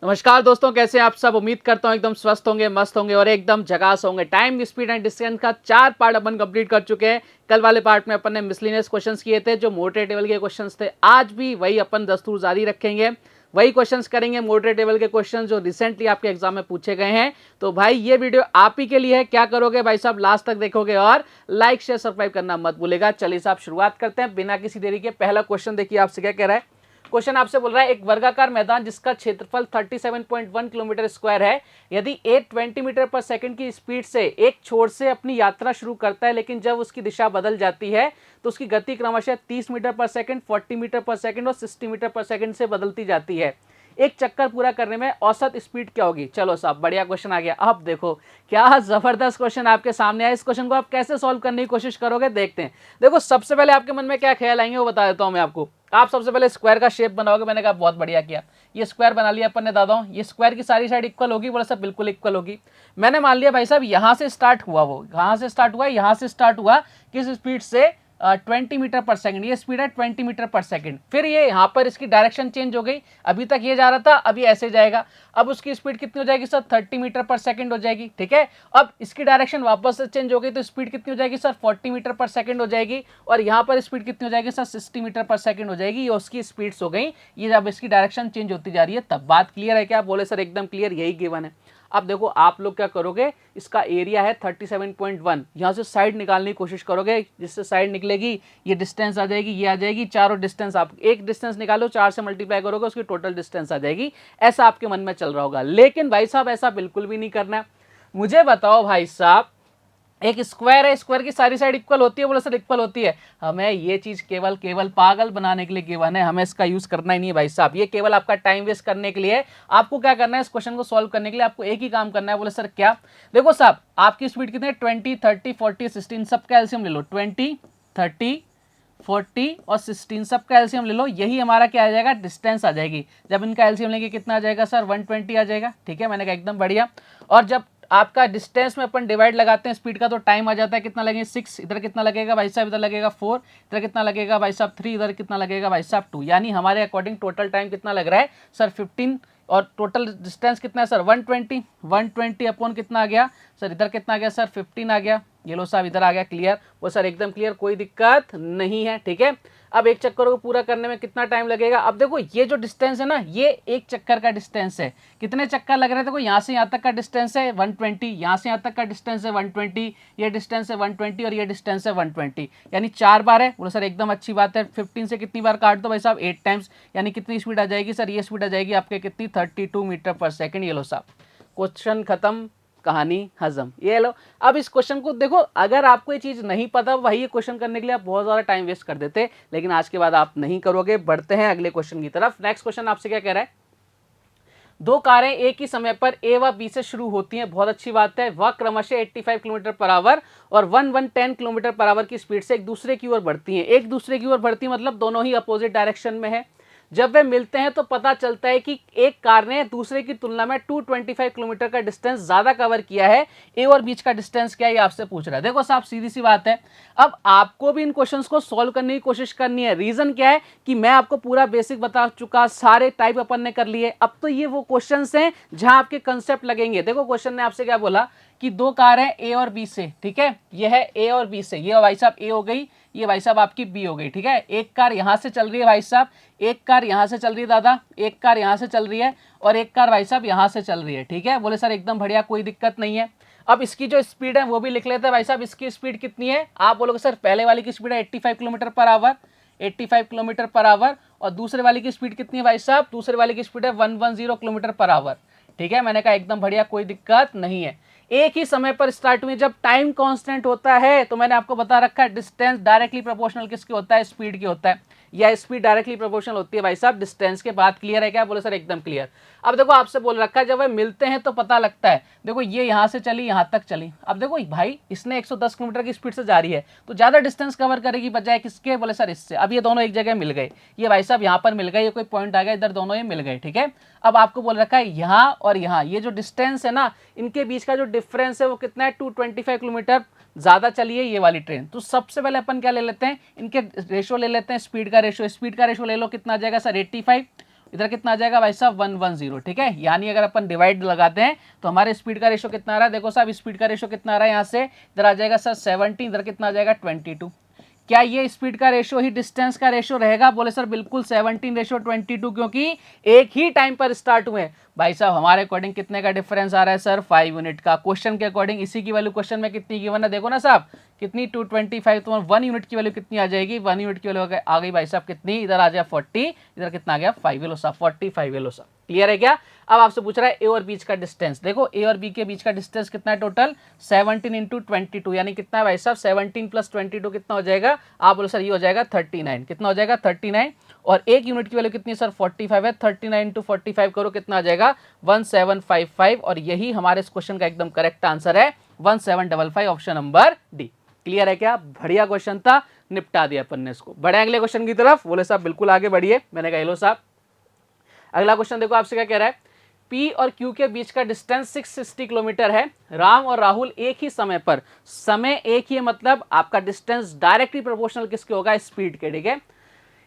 नमस्कार दोस्तों, कैसे हैं आप सब। उम्मीद करता हूं एकदम स्वस्थ होंगे, मस्त होंगे और एकदम झकास होंगे। टाइम, स्पीड एंड डिस्टेंस का 4 पार्ट अपन कंप्लीट कर चुके हैं। कल वाले पार्ट में अपन ने मिसलिनियस क्वेश्चंस किए थे जो मॉडरेट लेवल के क्वेश्चंस थे। आज भी वही अपन दस्तूर जारी रखेंगे, वही क्वेश्चंस करेंगे, मॉडरेट लेवल के क्वेश्चन जो रिसेंटली आपके एग्जाम में पूछे गए हैं। तो भाई ये वीडियो आप ही के लिए है। क्या करोगे भाई साहब, लास्ट तक देखोगे और लाइक शेयर सब्सक्राइब करना मत भूलेगा। चलिए साहब शुरुआत करते हैं बिना किसी देरी के। पहला क्वेश्चन देखिए आपसे क्या कह रहा है। क्वेश्चन आपसे बोल रहा है एक वर्गाकार मैदान जिसका क्षेत्रफल 37.1 किलोमीटर स्क्वायर है, यदि 820 मीटर पर सेकंड की स्पीड से एक छोर से अपनी यात्रा शुरू करता है, लेकिन जब उसकी दिशा बदल जाती है तो उसकी गति क्रमशः 30 मीटर पर सेकंड, 40 मीटर पर सेकंड और 60 मीटर पर सेकंड से बदलती जाती है। एक चक्कर पूरा करने में औसत स्पीड क्या होगी। चलो साहब, बढ़िया क्वेश्चन आ गया। अब देखो क्या जबरदस्त क्वेश्चन आपके सामने है। इस क्वेश्चन को आप कैसे सॉल्व करने की कोशिश करोगे, देखते हैं। देखो सबसे पहले आपके मन में क्या ख्याल आएंगे वो बता देता हूं मैं आपको। आप सबसे पहले स्क्वायर का शेप बनाओगे। मैंने कहा बहुत बढ़िया किया, ये स्क्वायर बना लिया अपन ने दादा। ये स्क्वायर की सारी साइड इक्वल होगी, बोला सब बिल्कुल इक्वल होगी। मैंने मान लिया भाई साहब यहां से स्टार्ट हुआ, वो कहां से स्टार्ट हुआ, यहां से स्टार्ट हुआ, किस स्पीड से, 20 मीटर पर सेकंड। ये स्पीड है 20 मीटर पर सेकंड। फिर ये यहाँ पर इसकी डायरेक्शन चेंज हो गई, अभी तक ये जा रहा था, अभी ऐसे जाएगा। अब उसकी स्पीड कितनी हो जाएगी सर, 30 मीटर पर सेकंड हो जाएगी। ठीक है, अब इसकी डायरेक्शन वापस से चेंज हो गई तो स्पीड कितनी हो जाएगी सर, 40 मीटर पर सेकंड हो जाएगी। और यहाँ पर स्पीड कितनी हो जाएगी सर, 60 मीटर पर सेकंड हो जाएगी। ये उसकी स्पीड्स हो गई। ये जब इसकी डायरेक्शन चेंज होती जा रही है तब। बात क्लियर है क्या? बोले सर एकदम क्लियर, यही गिवन है। अब देखो आप लोग क्या करोगे, इसका एरिया है 37.1, यहां से साइड निकालने की कोशिश करोगे। जिससे साइड निकलेगी ये डिस्टेंस आ जाएगी, ये आ जाएगी, चारों डिस्टेंस आप एक डिस्टेंस निकालो, 4 से मल्टीप्लाई करोगे, उसकी टोटल डिस्टेंस आ जाएगी। ऐसा आपके मन में चल रहा होगा, लेकिन भाई साहब ऐसा बिल्कुल भी नहीं करना है। मुझे बताओ भाई साहब, एक स्क्वायर है, स्क्वायर की सारी साइड इक्वल होती है, बोले सर इक्वल होती है। हमें ये चीज केवल केवल पागल बनाने के लिए गिवन है, हमें इसका यूज करना ही नहीं है भाई साहब। ये केवल आपका टाइम वेस्ट करने के लिए। आपको क्या करना है, इस क्वेश्चन को सॉल्व करने के लिए आपको एक ही काम करना है। बोले सर क्या? देखो साहब आपकी स्पीड कितनी है, 20, 30, 40, 16, सबका एलसीएम ले लो। 20, 30, 40 और 16 सबका एलसीएम ले लो। यही हमारा क्या आ जाएगा, डिस्टेंस आ जाएगी। जब इनका एलसीएम लेंगे कितना आ जाएगा सर, 120 आ जाएगा। ठीक है, मैंने कहा एकदम बढ़िया। और जब आपका डिस्टेंस में अपन डिवाइड लगाते हैं स्पीड का, तो टाइम आ जाता है कितना लगेगा, 6। इधर कितना लगेगा भाई साहब, इधर लगेगा 4। इधर कितना लगेगा भाई साहब, 3। इधर कितना लगेगा भाई साहब, 2। यानी हमारे अकॉर्डिंग टोटल टाइम कितना लग रहा है सर, 15। और टोटल डिस्टेंस कितना है सर, 120। 120 अपॉन कितना आ गया सर, इधर कितना आ गया सर, 15 आ गया। ये लो साहब इधर आ गया क्लियर। वो सर एकदम क्लियर, कोई दिक्कत नहीं है। ठीक है, अब एक चक्कर को पूरा करने में कितना टाइम लगेगा। अब देखो ये जो डिस्टेंस है ना, ये एक चक्कर का डिस्टेंस है। कितने चक्कर लग रहे थे, देखो यहाँ से यहाँ तक का डिस्टेंस है 120, यहाँ से यहाँ तक का डिस्टेंस है 120, ये डिस्टेंस है 120 और ये डिस्टेंस है 120, यानी 4 बार है। बोलो सर एकदम अच्छी बात है। 15 से कितनी बार काट दो भाई साहब, 8 टाइम्स, यानी कितनी स्पीड आ जाएगी सर, ये स्पीड आ जाएगी आपके कितनी, 32 मीटर पर सेकेंड। ये लो साहब क्वेश्चन खत्म, कहानी हजम। ये लो, अब इस क्वेश्चन को देखो, अगर आपको ये चीज नहीं पता, वही ये क्वेश्चन करने के लिए आप बहुत ज्यादा टाइम वेस्ट कर देते, लेकिन आज के बाद आप नहीं करोगे। बढ़ते हैं अगले क्वेश्चन की तरफ। नेक्स्ट क्वेश्चन आपसे क्या कह रहा है, दो कारें एक ही समय पर ए व बी से शुरू होती हैं, बहुत अच्छी बात है। वह क्रमशः 85 किलोमीटर पर आवर और 110 किलोमीटर पर आवर की स्पीड से एक दूसरे की ओर बढ़ती हैं। एक दूसरे की ओर बढ़ती है मतलब दोनों ही अपोजिट डायरेक्शन में है। जब वे मिलते हैं तो पता चलता है कि एक कार ने दूसरे की तुलना में 225 किलोमीटर का डिस्टेंस ज्यादा कवर किया है। ए और बीच का डिस्टेंस क्या है, ये आपसे पूछ रहा है। देखो साहब सीधी सी बात है, अब आपको भी इन क्वेश्चंस को सॉल्व करने की कोशिश करनी है। रीजन क्या है कि मैं आपको पूरा बेसिक बता चुका, सारे टाइप अपन ने कर लिए। अब तो ये वो क्वेश्चंस हैं जहां आपके कंसेप्ट लगेंगे। देखो क्वेश्चन ने आपसे क्या बोला कि दो कार है ए और बी से। ठीक है, ये है ए और बी से, ये भाई साहब ए हो गई, ये भाई साहब आपकी बी हो गई। ठीक है, एक कार यहां से चल रही है भाई साहब, एक कार यहां से चल रही है दादा, एक कार यहां से चल रही है और एक कार भाई साहब यहां से चल रही है। ठीक है, बोले सर एकदम बढ़िया, कोई दिक्कत नहीं है। अब इसकी जो स्पीड है वो भी लिख लेते हैं भाई साहब। इसकी स्पीड कितनी है, आप बोलोगे सर पहले वाली की स्पीड है 85 kilometre per hour, 85 kilometre per hour. और दूसरे वाली की स्पीड कितनी है भाई साहब, दूसरे वाली की स्पीड है 110 किलोमीटर पर आवर। ठीक है, मैंने कहा एकदम बढ़िया, कोई दिक्कत नहीं है। एक ही समय पर स्टार्ट हुई। जब टाइम कांस्टेंट होता है तो मैंने आपको बता रखा है डिस्टेंस डायरेक्टली प्रोपोर्शनल किसके होता है, स्पीड की होता है, या स्पीड डायरेक्टली प्रोपोर्शनल होती है भाई साहब डिस्टेंस के। बात क्लियर है क्या? बोले सर एकदम क्लियर। अब देखो आपसे बोल रखा है जब वे मिलते हैं तो पता लगता है। देखो ये यहां से चली यहां तक चली, अब देखो भाई इसने 110 किलोमीटर की स्पीड से जा रही है तो ज्यादा डिस्टेंस कवर करेगी बजाय किसके, बोले सर इससे। अब ये दोनों एक जगह मिल गए, ये भाई साहब यहां पर मिल गए, ये कोई पॉइंट आ गया इधर, दोनों ये मिल गए। ठीक है, अब आपको बोल रखा है यहां और यहां ये जो डिस्टेंस है ना, इनके बीच का जो डिफरेंस है वो कितना है, 225 किलोमीटर ज्यादा चलिए ये वाली ट्रेन। तो सबसे पहले अपन क्या ले लेते हैं, इनके रेशो ले लेते हैं, स्पीड का रेशो। स्पीड का रेशो ले लो, कितना आ जाएगा सर 85, इधर कितना आ जाएगा भाई साहब 110, ठीक है। यानी अगर अपन डिवाइड लगाते हैं तो हमारे स्पीड का रेशो कितना आ रहा है, देखो साहब स्पीड का रेशो कितना आ रहा है, यहाँ से इधर आ जाएगा सर 70, इधर कितना आ जाएगा 22। क्या ये स्पीड का रेशो ही डिस्टेंस का रेशो रहेगा, बोले सर बिल्कुल 17:22, क्योंकि एक ही टाइम पर स्टार्ट हुए। भाई साहब हमारे अकॉर्डिंग कितने का डिफरेंस आ रहा है सर, 5 यूनिट का। क्वेश्चन के अकॉर्डिंग इसी की वैल्यू क्वेश्चन में कितनी गिवन है, देखो ना साहब कितनी 225, तो 1 यूनिट की वैल्यू कितनी आ जाएगी, 1 यूनिट की वैल्यू आ गई भाई साहब कितनी, इधर आ जाए 40, इधर कितना आ गया 5 वेलो साहब, 45 वेलो साहब। क्लियर है क्या। अब आपसे पूछ रहा है ए और बी का डिस्टेंस, देखो ए और बी के बीच का डिस्टेंस कितना है टोटल 17 × 22, यानी कितना है भाई साहब 17 + 22 कितना हो जाएगा, आप बोलो सर ये हो जाएगा 39, कितना हो जाएगा 39, और एक यूनिट की वैल्यू कितनी है सर 45 है, 39 × 45 करो कितना आ जाएगा 1755, और यही हमारे इस क्वेश्चन का एकदम करेक्ट आंसर है 1755, ऑप्शन नंबर डी। क्लियर है क्या, बढ़िया क्वेश्चन था, निपटा दिया अपन ने इसको। बढ़े अगले क्वेश्चन की तरफ, बोले साहब बिल्कुल आगे बढ़िए, मैंने कहा हेलो साहब। अगला क्वेश्चन देखो आपसे क्या कह रहा है, P और Q के बीच का डिस्टेंस 660 किलोमीटर है। राम और राहुल एक ही समय पर, समय एक ही मतलब आपका डिस्टेंस डायरेक्टली प्रोपोर्शनल किसके होगा, स्पीड के, ठीक है।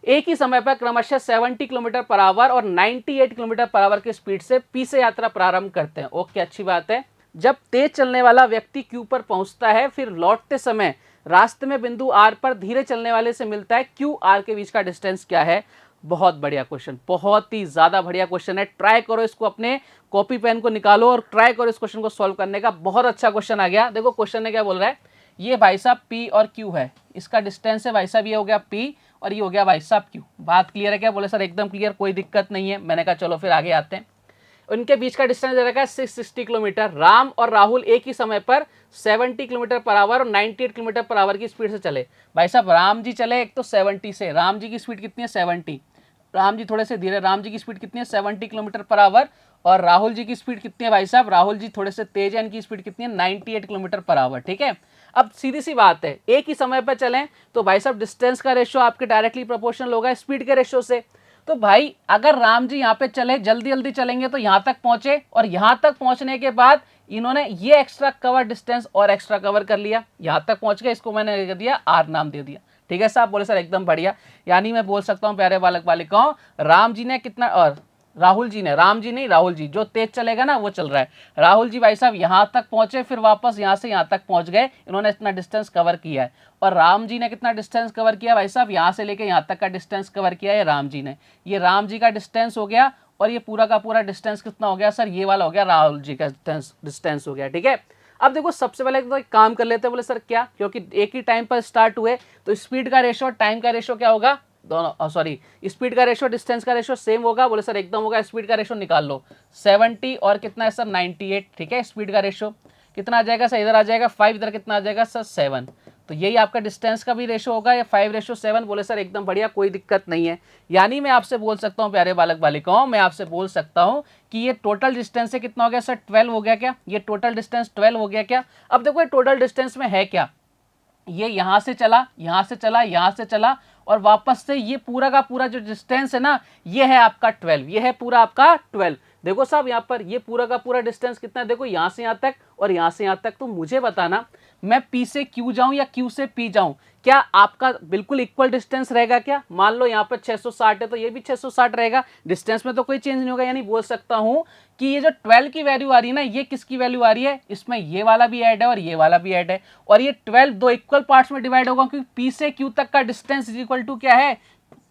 एक ही समय पर क्रमशः 70 किलोमीटर पर आवर और 98 किलोमीटर पर आवर की स्पीड से P से यात्रा प्रारंभ करते हैं। ओके, अच्छी बात है। जब तेज चलने वाला व्यक्ति Q पर पहुंचता है, फिर लौटते समय रास्ते में बिंदु R पर धीरे चलने वाले से मिलता है, Q R के बीच का डिस्टेंस क्या है। बहुत बढ़िया क्वेश्चन, बहुत ही ज्यादा बढ़िया क्वेश्चन है। ट्राई करो इसको, अपने कॉपी पेन को निकालो और ट्राई करो इस क्वेश्चन को सॉल्व करने का। बहुत अच्छा क्वेश्चन आ गया। देखो क्वेश्चन ने क्या बोल रहा है, ये भाई साहब P और Q है, इसका डिस्टेंस है भाई साहब, ये हो गया P और ये हो गया भाई साहब Q। बात क्लियर है क्या, बोले सर एकदम क्लियर, कोई दिक्कत नहीं है। मैंने कहा चलो फिर आगे आते हैं। उनके बीच का डिस्टेंस दे रखा है 660 किलोमीटर। राम और राहुल एक ही समय पर 70 किलोमीटर पर आवर और 98 किलोमीटर पर आवर की स्पीड से चले। भाई साहब राम जी चले एक तो 70 से, राम जी की स्पीड कितनी है 70, राम जी थोड़े से धीरे, राम जी की स्पीड कितनी है 70 किलोमीटर पर आवर, और राहुल जी की स्पीड कितनी है भाई साहब, राहुल जी थोड़े से तेज है, इनकी स्पीड कितनी है 98 किलोमीटर पर आवर, ठीक है। अब सीधी सी बात है, एक ही समय पर चलें तो भाई साहब डिस्टेंस का रेशो आपके डायरेक्टली प्रोपोर्शनल होगा स्पीड के रेशो से। तो भाई अगर राम जी यहाँ पे चले, जल्दी जल्दी चलेंगे तो यहाँ तक पहुंचे, और यहाँ तक पहुंचने के बाद इन्होंने ये एक्स्ट्रा कवर डिस्टेंस और एक्स्ट्रा कवर कर लिया, यहाँ तक पहुंच गए, इसको मैंने दे दिया आर नाम दे दिया, ठीक है साहब। बोले सर एकदम बढ़िया। यानी मैं बोल सकता हूँ प्यारे बालक बालिकाओं, राम जी ने कितना, और राहुल जी ने, राम जी नहीं राहुल जी, जो तेज चलेगा ना वो चल रहा है। राहुल जी भाई साहब यहाँ तक पहुंचे, फिर वापस यहाँ से यहाँ तक पहुंच गए, इन्होंने इतना डिस्टेंस कवर किया है। और राम जी ने कितना डिस्टेंस कवर किया भाई साहब, यहाँ से लेके यहाँ तक का डिस्टेंस कवर किया है राम जी ने। ये राम जी का डिस्टेंस हो गया, और ये पूरा का पूरा डिस्टेंस कितना हो गया सर, ये वाला हो गया राहुल जी का डिस्टेंस हो गया, ठीक है। अब देखो सबसे पहले तो एक काम कर लेते हैं। बोले सर क्या, क्योंकि एक ही टाइम पर स्टार्ट हुए तो स्पीड का रेशो और टाइम का रेशो क्या होगा, दोनों सॉरी स्पीड का रेशो डिस्टेंस का रेशो सेम होगा। बोले सर एकदम होगा। स्पीड का रेशो निकाल लो, 70 और कितना है सर 98, ठीक है। स्पीड का रेशो कितना आ जाएगा सर, इधर आ जाएगा 5, इधर कितना आ जाएगा सर 7, तो यही आपका डिस्टेंस का भी रेशो होगा, या 5:7। बोले सर एकदम बढ़िया, कोई दिक्कत नहीं है। यानी मैं आपसे बोल सकता हूँ प्यारे बालक बालिकाओं, मैं आपसे बोल सकता हूँ कि ये टोटल डिस्टेंस है कितना हो गया सर 12 हो गया क्या, ये टोटल डिस्टेंस 12 हो गया क्या। अब देखो ये टोटल डिस्टेंस में है क्या, ये यहाँ से चला, यहाँ से चला, यहाँ से चला, और वापस से ये पूरा का पूरा जो डिस्टेंस है ना, ये है आपका 12, ये है पूरा आपका 12। देखो साहब यहाँ पर ये पूरा का पूरा डिस्टेंस कितना है, देखो यहाँ से यहाँ तक और यहाँ से यहाँ तक। तो मुझे बताना, मैं P से Q जाऊं या Q से P जाऊं, क्या आपका बिल्कुल इक्वल डिस्टेंस रहेगा क्या। मान लो यहाँ पर 660 है तो ये भी 660 रहेगा, डिस्टेंस में तो कोई चेंज नहीं होगा। यानी बोल सकता हूँ कि ये जो 12 की वैल्यू आ रही है ना, ये किसकी वैल्यू आ रही है, इसमें ये वाला भी ऐड है और ये वाला भी ऐड है, और ये 12 दो इक्वल पार्ट्स में डिवाइड होगा, क्योंकि P से Q तक का डिस्टेंस इज इक्वल टू क्या है,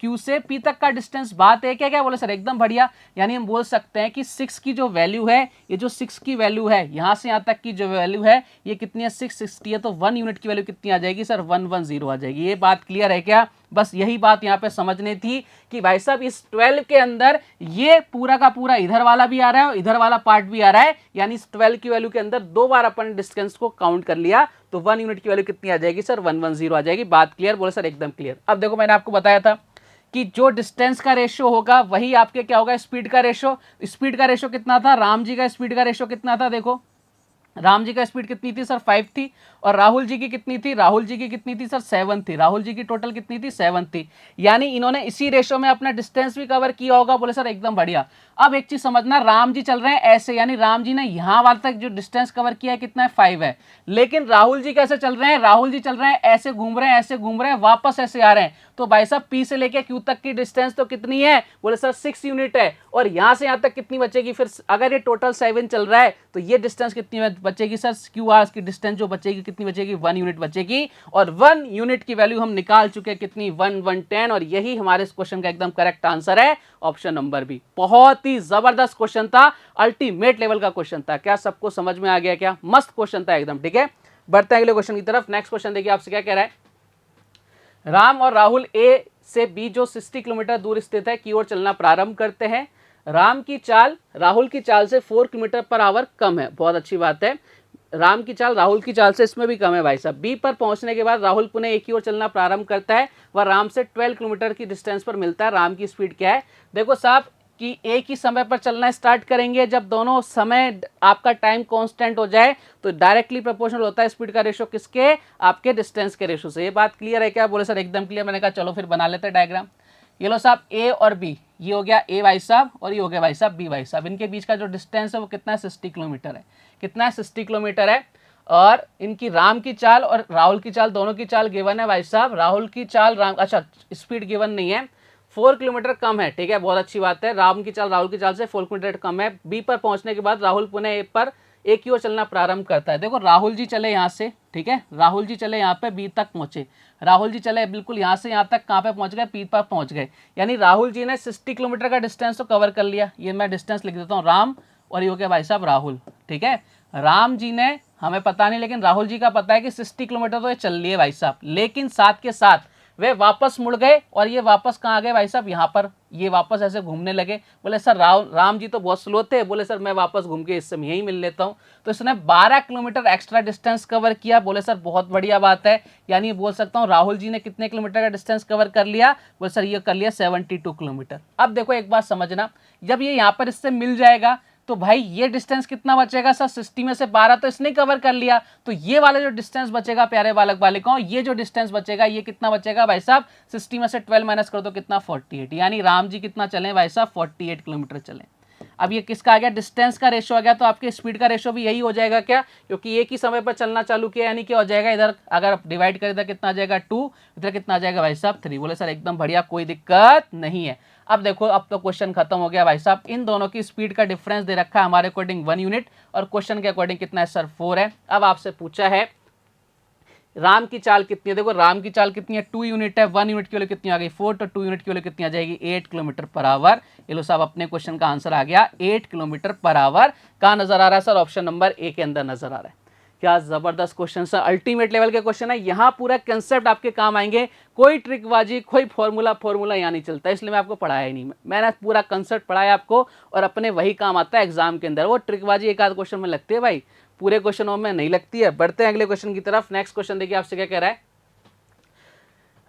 Q से P तक का डिस्टेंस। बात है क्या, क्या बोले सर एकदम बढ़िया। यानी हम बोल सकते हैं कि 6 की जो वैल्यू है, ये जो 6 की वैल्यू है यहाँ से यहाँ तक की जो वैल्यू है ये कितनी है 660 है, तो 1 यूनिट की वैल्यू कितनी आ जाएगी सर 110 आ जाएगी। ये बात क्लियर है क्या, बस यही बात यहाँ पे समझनी थी कि भाई साहब इस 12 के अंदर ये पूरा का पूरा इधर वाला भी आ रहा है और इधर वाला पार्ट भी आ रहा है। यानी इस 12 की वैल्यू के अंदर दो बार अपन डिस्टेंस को काउंट कर लिया, तो 1 यूनिट की वैल्यू कितनी आ जाएगी सर 110 आ जाएगी। बात क्लियर, बोले सर एकदम क्लियर। अब देखो मैंने आपको बताया था कि जो डिस्टेंस का रेशियो होगा वही आपके क्या होगा, स्पीड का रेशियो। स्पीड का रेशियो कितना था, राम जी का स्पीड का रेशियो कितना था, देखो राम जी का स्पीड कितनी थी सर 5 थी, और राहुल जी की कितनी थी, राहुल जी की कितनी थी सर 7 थी, राहुल जी की टोटल कितनी थी 7 थी। यानी इन्होंने इसी रेशो में अपना डिस्टेंस भी कवर किया होगा। बोले सर एकदम बढ़िया। अब एक चीज समझना, राम जी चल रहे हैं ऐसे, यानी राम जी ने यहां वाले तक जो डिस्टेंस कवर किया है कितना है 5 है, लेकिन राहुल जी कैसे चल रहे हैं, राहुल जी चल रहे हैं ऐसे घूम रहे हैं, ऐसे घूम रहे हैं, वापस ऐसे आ रहे हैं। तो भाई साहब पी से लेके क्यू तक की डिस्टेंस तो कितनी है, बोले सर 6 यूनिट है, और यहां से यहां तक कितनी बचेगी, फिर अगर ये टोटल 7 चल रहा है तो ये डिस्टेंस कितनी बचेगी सर, क्यू आर की डिस्टेंस जो बचेगी कितनी बचेगी, 1 यूनिट बचेगी, और 1 यूनिट की वैल्यू हम निकाल चुके हैं कितनी, 1/10, और यही हमारे इस क्वेश्चन का एकदम करेक्ट आंसर है, ऑप्शन नंबर बी। बहुत ही जबरदस्त क्वेश्चन था, अल्टीमेट लेवल का क्वेश्चन था। क्या सबको समझ में आ गया, क्या मस्त क्वेश्चन था एकदम। ठीक है, बढ़ते हैं अगले क्वेश्चन की तरफ। नेक्स्ट क्वेश्चन देखिए आपसे क्या कह रहा है, राम और राहुल ए से बी जो 60 किलोमीटर दूर स्थित है की ओर चलना प्रारंभ करते हैं। राम की चाल राहुल की चाल से 4 किलोमीटर पर आवर कम है। बहुत अच्छी बात है, राम की चाल राहुल की चाल से इसमें भी कम है भाई साहब। बी पर पहुंचने के बाद राहुल पुनः एक ही ओर चलना प्रारंभ करता है, वह राम से 12 किलोमीटर की डिस्टेंस पर मिलता है। राम की स्पीड क्या है, देखो साहब कि एक ही समय पर चलना स्टार्ट करेंगे, जब दोनों समय आपका टाइम कांस्टेंट हो जाए तो डायरेक्टली प्रोपोर्शनल होता है स्पीड का रेशो किसके, आपके डिस्टेंस के रेशो से। ये बात क्लियर है क्या, बोले सर एकदम क्लियर। मैंने कहा चलो फिर बना लेते हैं डायग्राम। ये लो साहब ए और बी, ये हो गया ए भाई साहब और ये हो गया भाई साहब बी भाई साहब। इनके बीच का जो डिस्टेंस है वो कितना है, 60 किलोमीटर है। कितना है, 60 किलोमीटर है। और इनकी राम की चाल और राहुल की चाल, दोनों की चाल गिवन है भाई साहब। राहुल की चाल राम, अच्छा स्पीड गिवन नहीं है, 4 किलोमीटर कम है। ठीक है, बहुत अच्छी बात है। राम की चाल राहुल की चाल से 4 किलोमीटर कम है। बी पर पहुंचने के बाद राहुल पुनः ए पर एक ही ओर चलना प्रारंभ करता है। देखो राहुल जी चले यहाँ से, ठीक है, राहुल जी चले यहाँ पे बी तक पहुंचे, राहुल जी चले बिल्कुल यहाँ से यहाँ तक, कहाँ पे पहुंच गए, बी पर पहुंच गए। यानी राहुल जी ने 60 किलोमीटर का डिस्टेंस तो कवर कर लिया। ये मैं डिस्टेंस लिख देता हूँ, राम और ये हो गया भाई साहब राहुल। ठीक है, राम जी ने, हमें पता नहीं लेकिन राहुल जी का पता है कि 60 किलोमीटर तो ये चल लिए भाई साहब, लेकिन साथ के साथ वे वापस मुड़ गए और ये वापस कहाँ आ गए भाई साहब, यहाँ पर ये वापस ऐसे घूमने लगे। बोले सर राम जी तो बहुत स्लो थे, बोले सर मैं वापस घूम के इससे यहीं मिल लेता हूँ। तो इसने 12 किलोमीटर एक्स्ट्रा डिस्टेंस कवर किया। बोले सर बहुत बढ़िया बात है, यानी बोल सकता हूँ राहुल जी ने कितने किलोमीटर का डिस्टेंस कवर कर लिया, बोले सर ये कर लिया 72 किलोमीटर। अब देखो एक बात समझना, जब ये यहाँ पर इससे मिल जाएगा तो भाई ये डिस्टेंस कितना बचेगा सर, 60 में से 12 तो इसने कवर कर लिया, तो ये वाला जो डिस्टेंस बचेगा प्यारे बालक बालिकाओं, ये जो डिस्टेंस बचेगा ये कितना बचेगा भाई साहब, 60 में से 12 माइनस कर दो कितना, 48। यानी राम जी कितना चले भाई साहब, 48 किलोमीटर चले। अब ये किसका आ गया, डिस्टेंस का रेशो आ गया, तो आपके स्पीड का रेशो भी यही हो जाएगा क्या, क्योंकि एक ही समय पर चलना चालू किया, यानी क्या हो जाएगा, इधर अगर डिवाइड करें इधर कितना आ जाएगा 2, इधर कितना आ जाएगा भाई साहब 3। बोले सर एकदम बढ़िया, कोई दिक्कत नहीं है। अब देखो अब तो क्वेश्चन खत्म हो गया भाई साहब। इन दोनों की स्पीड का डिफरेंस दे रखा है हमारे अकॉर्डिंग 1 यूनिट, और क्वेश्चन के अकॉर्डिंग कितना है सर 4 है। अब आपसे पूछा है राम की चाल कितनी है, देखो राम की चाल कितनी है 2 यूनिट है, 1 यूनिट के लिए कितनी आ गई 4, तो 2 यूनिट के लिए कितनी आ जाएगी 8 किलोमीटर पर आवर। ये लो साहब अपने क्वेश्चन का आंसर आ गया 8 किलोमीटर पर आवर। कहाँ नजर आ रहा है सर, ऑप्शन नंबर ए के अंदर नजर आ रहा है। क्या जबरदस्त क्वेश्चन सर, अल्टीमेट लेवल के क्वेश्चन है। यहाँ पूरा कंसेप्ट आपके काम आएंगे, कोई ट्रिकबाजी कोई फॉर्मूला यहाँ नहीं चलता, इसलिए मैं आपको पढ़ाया ही नहीं। मैंने पूरा कंसेप्ट पढ़ाया आपको, और अपने वही काम आता है एग्जाम के अंदर। वो ट्रिकबाजी एक आध क्वेश्चन में लगती है भाई, पूरे क्वेश्चनों में नहीं लगती है। बढ़ते हैं अगले क्वेश्चन की तरफ। नेक्स्ट क्वेश्चन देखिए आपसे क्या कह रहा है,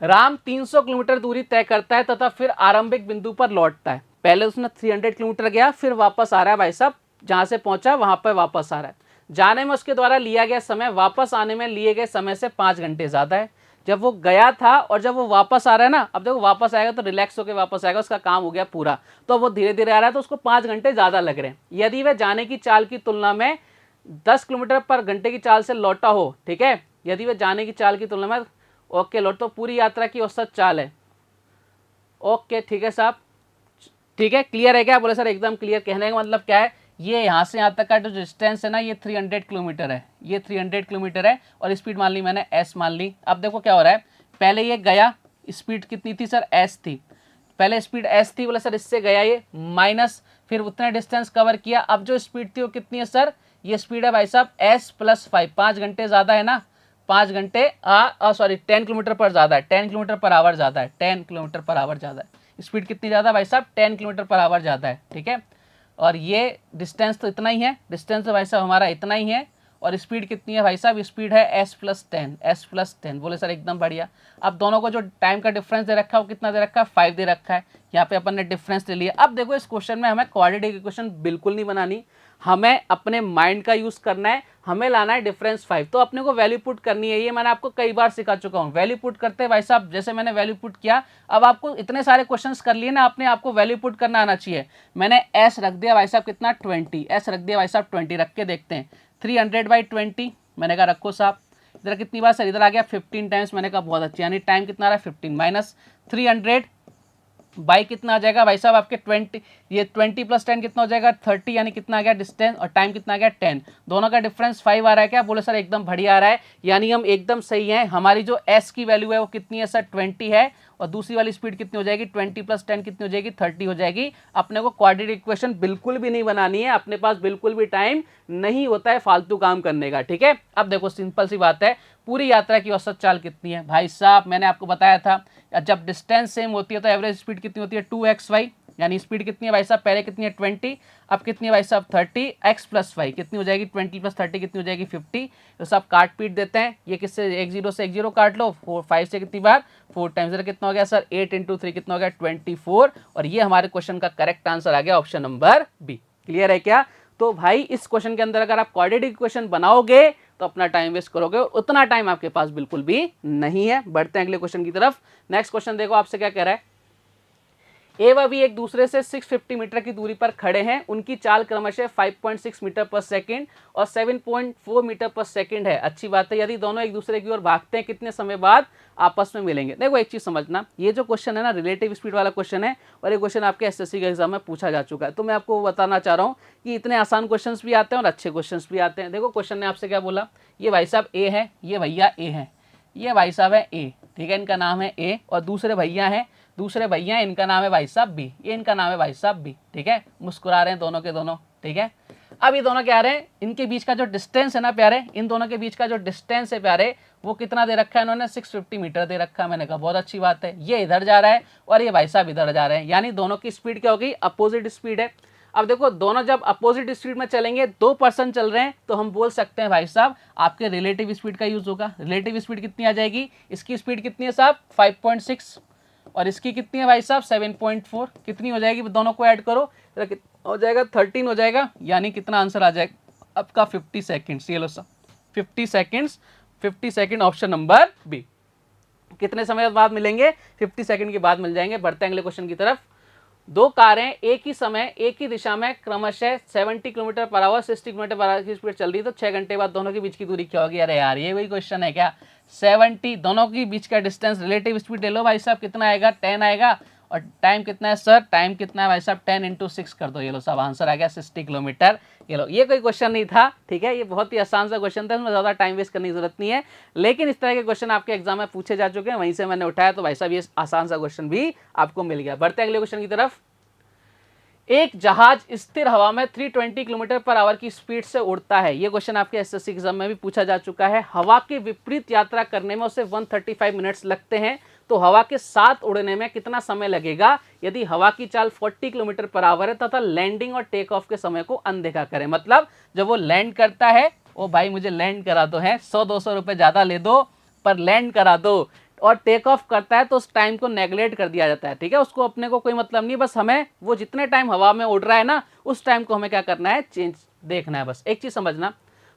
राम 300 किलोमीटर दूरी तय करता है तथा फिर आरंभिक बिंदु पर लौटता है। पहले उसने 300 किलोमीटर गया, फिर वापस आ रहा है भाई साहब, जहां से पहुंचा वहां पर वापस आ रहा है। जाने में उसके द्वारा लिया गया समय वापस आने में लिए गए समय से 5 घंटे ज्यादा है। जब वो गया था और जब वो वापस आ रहा है ना, अब देखो वापस आएगा तो रिलैक्स होकर वापस आएगा, उसका काम हो गया पूरा, तो वो धीरे धीरे आ रहा है, तो उसको 5 घंटे ज्यादा लग रहे हैं। यदि वह जाने की चाल की तुलना में 10 किलोमीटर पर घंटे की चाल से लौटा हो, ठीक है, यदि वह जाने की चाल की तुलना में, ओके लौट, तो पूरी यात्रा की औसत चाल है। ओके ठीक है साहब, ठीक है, क्लियर है क्या, बोले सर एकदम क्लियर। कहने का मतलब क्या है, ये यहाँ से यहाँ तक का जो डिस्टेंस है ना, ये 300 किलोमीटर है, ये 300 किलोमीटर है, और स्पीड मान ली मैंने एस मान ली। अब देखो क्या हो रहा है, पहले ये गया, स्पीड कितनी थी सर, एस थी, पहले स्पीड एस थी, बोले सर इससे गया ये माइनस, फिर उतना डिस्टेंस कवर किया। अब जो स्पीड थी वो कितनी है सर, ये स्पीड है भाई साहब एस प्लस 5, 5 घंटे ज़्यादा है ना, 5 घंटे सॉरी 10 किलोमीटर पर ज़्यादा है, 10 किलोमीटर पर आवर ज़्यादा है, 10 किलोमीटर पर आवर ज़्यादा है। स्पीड कितनी ज़्यादा भाई साहब, 10 किलोमीटर पर आवर ज़्यादा है, ठीक है। और ये डिस्टेंस तो इतना ही है, डिस्टेंस तो भाई साहब हमारा इतना ही है, और स्पीड कितनी है भाई साहब, स्पीड है s+10 बोले सर एकदम बढ़िया। अब दोनों को जो टाइम का डिफरेंस दे रखा है वो कितना दे रखा है, 5 दे रखा है। यहाँ पे अपन ने डिफरेंस ले लिया। अब देखो इस क्वेश्चन में हमें क्वाड्रेटिक इक्वेशन बिल्कुल नहीं बनानी, हमें अपने माइंड का यूज करना है, हमें लाना है डिफरेंस 5। तो अपने को वैल्यू पुट करनी है, ये मैंने आपको कई बार सिखा चुका हूँ। वैल्यू पुट करते हैं भाई साहब, जैसे मैंने वैल्यू पुट किया, अब आपको इतने सारे क्वेश्चंस कर लिए ना, आपने आपको वैल्यू पुट करना आना चाहिए। मैंने एस रख दिया भाई साहब कितना 20, एस रख दिया भाई साहब 20, रख के देखते हैं 300/20, मैंने कहा रखो साहब। इधर कितनी बार सर, इधर आ गया 15 टाइम्स, मैंने कहा बहुत अच्छा, यानी टाइम कितना आ रहा है 15 माइनस 300 बाई कितना आ जाएगा भाई साहब आपके 20, ये 20 + 10 कितना हो जाएगा 30, यानी कितना आ गया डिस्टेंस, और टाइम कितना आ गया 10। दोनों का डिफरेंस 5 आ रहा है क्या, बोले सर एकदम बढ़िया आ रहा है, यानी हम एकदम सही हैं। हमारी जो एस की वैल्यू है वो कितनी है सर 20 है, और दूसरी वाली स्पीड कितनी हो जाएगी 20 + 10 कितनी हो जाएगी 30 हो जाएगी। अपने को क्वाड्रेटिक इक्वेशन बिल्कुल भी नहीं बनानी है, अपने पास बिल्कुल भी टाइम नहीं होता है फालतू काम करने का, ठीक है। अब देखो सिंपल सी बात है, पूरी यात्रा की औसत चाल कितनी है भाई साहब, मैंने आपको बताया था जब डिस्टेंस सेम होती है तो एवरेज स्पीड कितनी होती है 2xy, यानी स्पीड कितनी है भाई साहब, पहले कितनी है 20, अब कितनी है भाई साहब 30, x + y कितनी हो जाएगी 20 + 30 कितनी हो जाएगी 50। तो सब काट पीट देते हैं, ये किससे, एक जीरो से एक जीरो काट लो, 5 से कितनी बार 4 टाइम्स, इधर कितना हो गया सर 8 × 3 कितना हो गया 24, और ये हमारे क्वेश्चन का करेक्ट आंसर आ गया ऑप्शन नंबर बी। क्लियर है क्या। तो भाई इस क्वेश्चन के अंदर अगर आप क्वाड्रेटिक इक्वेशन बनाओगे तो अपना टाइम वेस्ट करोगे, और उतना टाइम आपके पास बिल्कुल भी नहीं है। बढ़ते हैं अगले क्वेश्चन की तरफ। नेक्स्ट क्वेश्चन देखो आपसे क्या कह रहा है, ए व बी एक दूसरे से 650 मीटर की दूरी पर खड़े हैं, उनकी चाल क्रमशः 5.6 मीटर पर सेकंड और 7.4 मीटर पर सेकंड है। अच्छी बात है, यदि दोनों एक दूसरे की ओर भागते हैं कितने समय बाद आपस में मिलेंगे। देखो एक चीज समझना, ये जो क्वेश्चन है ना रिलेटिव स्पीड वाला क्वेश्चन है, और ये क्वेश्चन आपके एसएससी के एग्जाम में पूछा जा चुका है। तो मैं आपको बताना चाह रहा हूँ कि इतने आसान क्वेश्चन भी आते हैं और अच्छे क्वेश्चन भी आते हैं। देखो क्वेश्चन ने आपसे क्या बोला, ये भाई साहब ए है, ये भैया ए है, ये भाई साहब है ए, ठीक है, इनका नाम है ए, और दूसरे भैया हैं, इनका नाम है भाई साहब बी, ये इनका नाम है भाई साहब बी, ठीक है। मुस्कुरा रहे हैं दोनों के दोनों, ठीक है। अब ये दोनों क्या रहे हैं, इनके बीच का जो डिस्टेंस है ना प्यारे, इन दोनों के बीच का जो डिस्टेंस है प्यारे, वो कितना दे रखा है इन्होंने 650 मीटर दे रखा है। मैंने कहा बहुत अच्छी बात है, ये इधर जा रहा है और ये भाई साहब इधर जा रहे हैं, यानी दोनों की स्पीड क्या होगी, अपोजिट स्पीड है। अब देखो दोनों जब अपोजिट स्पीड में चलेंगे, 2 पर्सन चल रहे हैं, तो हम बोल सकते हैं भाई साहब आपके रिलेटिव स्पीड का यूज होगा। रिलेटिव स्पीड कितनी आ जाएगी, इसकी स्पीड कितनी है साहब 5.6, और इसकी कितनी है भाई साहब 7.4, कितनी हो जाएगी, दोनों को ऐड करो हो जाएगा 13 हो जाएगा, यानी कितना आंसर आ जाएगा आपका 50 सेकेंड्स। ये लो सब 50 सेकेंड ऑप्शन नंबर बी। कितने समय बाद मिलेंगे, 50 सेकेंड के बाद मिल जाएंगे। बढ़ते हैं अगले क्वेश्चन की तरफ। 2 कारें एक ही समय एक ही दिशा में क्रमशः 70 km/h 60 km/h की स्पीड चल रही है, तो 6 घंटे बाद दोनों के बीच की दूरी क्या होगी। अरे यार ये वही क्वेश्चन है क्या, 70 दोनों के बीच का डिस्टेंस, रिलेटिव स्पीड ले लो भाई साहब, कितना आएगा 10 आएगा, और टाइम कितना है सर, टाइम कितना है भाई साहब 10 × 6 कर दो, ये लो साहब आंसर आ गया 60 किलोमीटर। ये लो, ये कोई क्वेश्चन नहीं था, ठीक है, ये बहुत ही आसान सा क्वेश्चन था, इसमें ज़्यादा टाइम वेस्ट करने की जरूरत नहीं है, लेकिन इस तरह के क्वेश्चन आपके एग्जाम में पूछे जा चुके हैं, वहीं से मैंने उठाया, तो भाई साहब ये आसान सा क्वेश्चन भी आपको मिल गया। बढ़ते अगले क्वेश्चन की तरफ। एक जहाज स्थिर हवा में 320 km/h की स्पीड से उड़ता है। ये क्वेश्चन आपके एसएससी एग्जाम में भी पूछा जा चुका है। हवा के विपरीत यात्रा करने में उसे 135 मिनट्स लगते हैं, तो हवा के साथ उड़ने में कितना समय लगेगा यदि हवा की चाल 40 km/h है तथा लैंडिंग और टेक ऑफ के समय को अनदेखा करें। मतलब जब वो लैंड करता है, ओ भाई मुझे लैंड करा दो, है 100-200 रुपये ज़्यादा ले दो पर लैंड करा दो, और टेक ऑफ करता है तो उस टाइम को नेगलेक्ट कर दिया जाता है, ठीक है, उसको अपने को कोई मतलब नहीं, बस हमें वो जितने टाइम हवा में उड़ रहा है ना उस टाइम को हमें क्या करना है, चेंज देखना है। बस एक चीज़ समझना,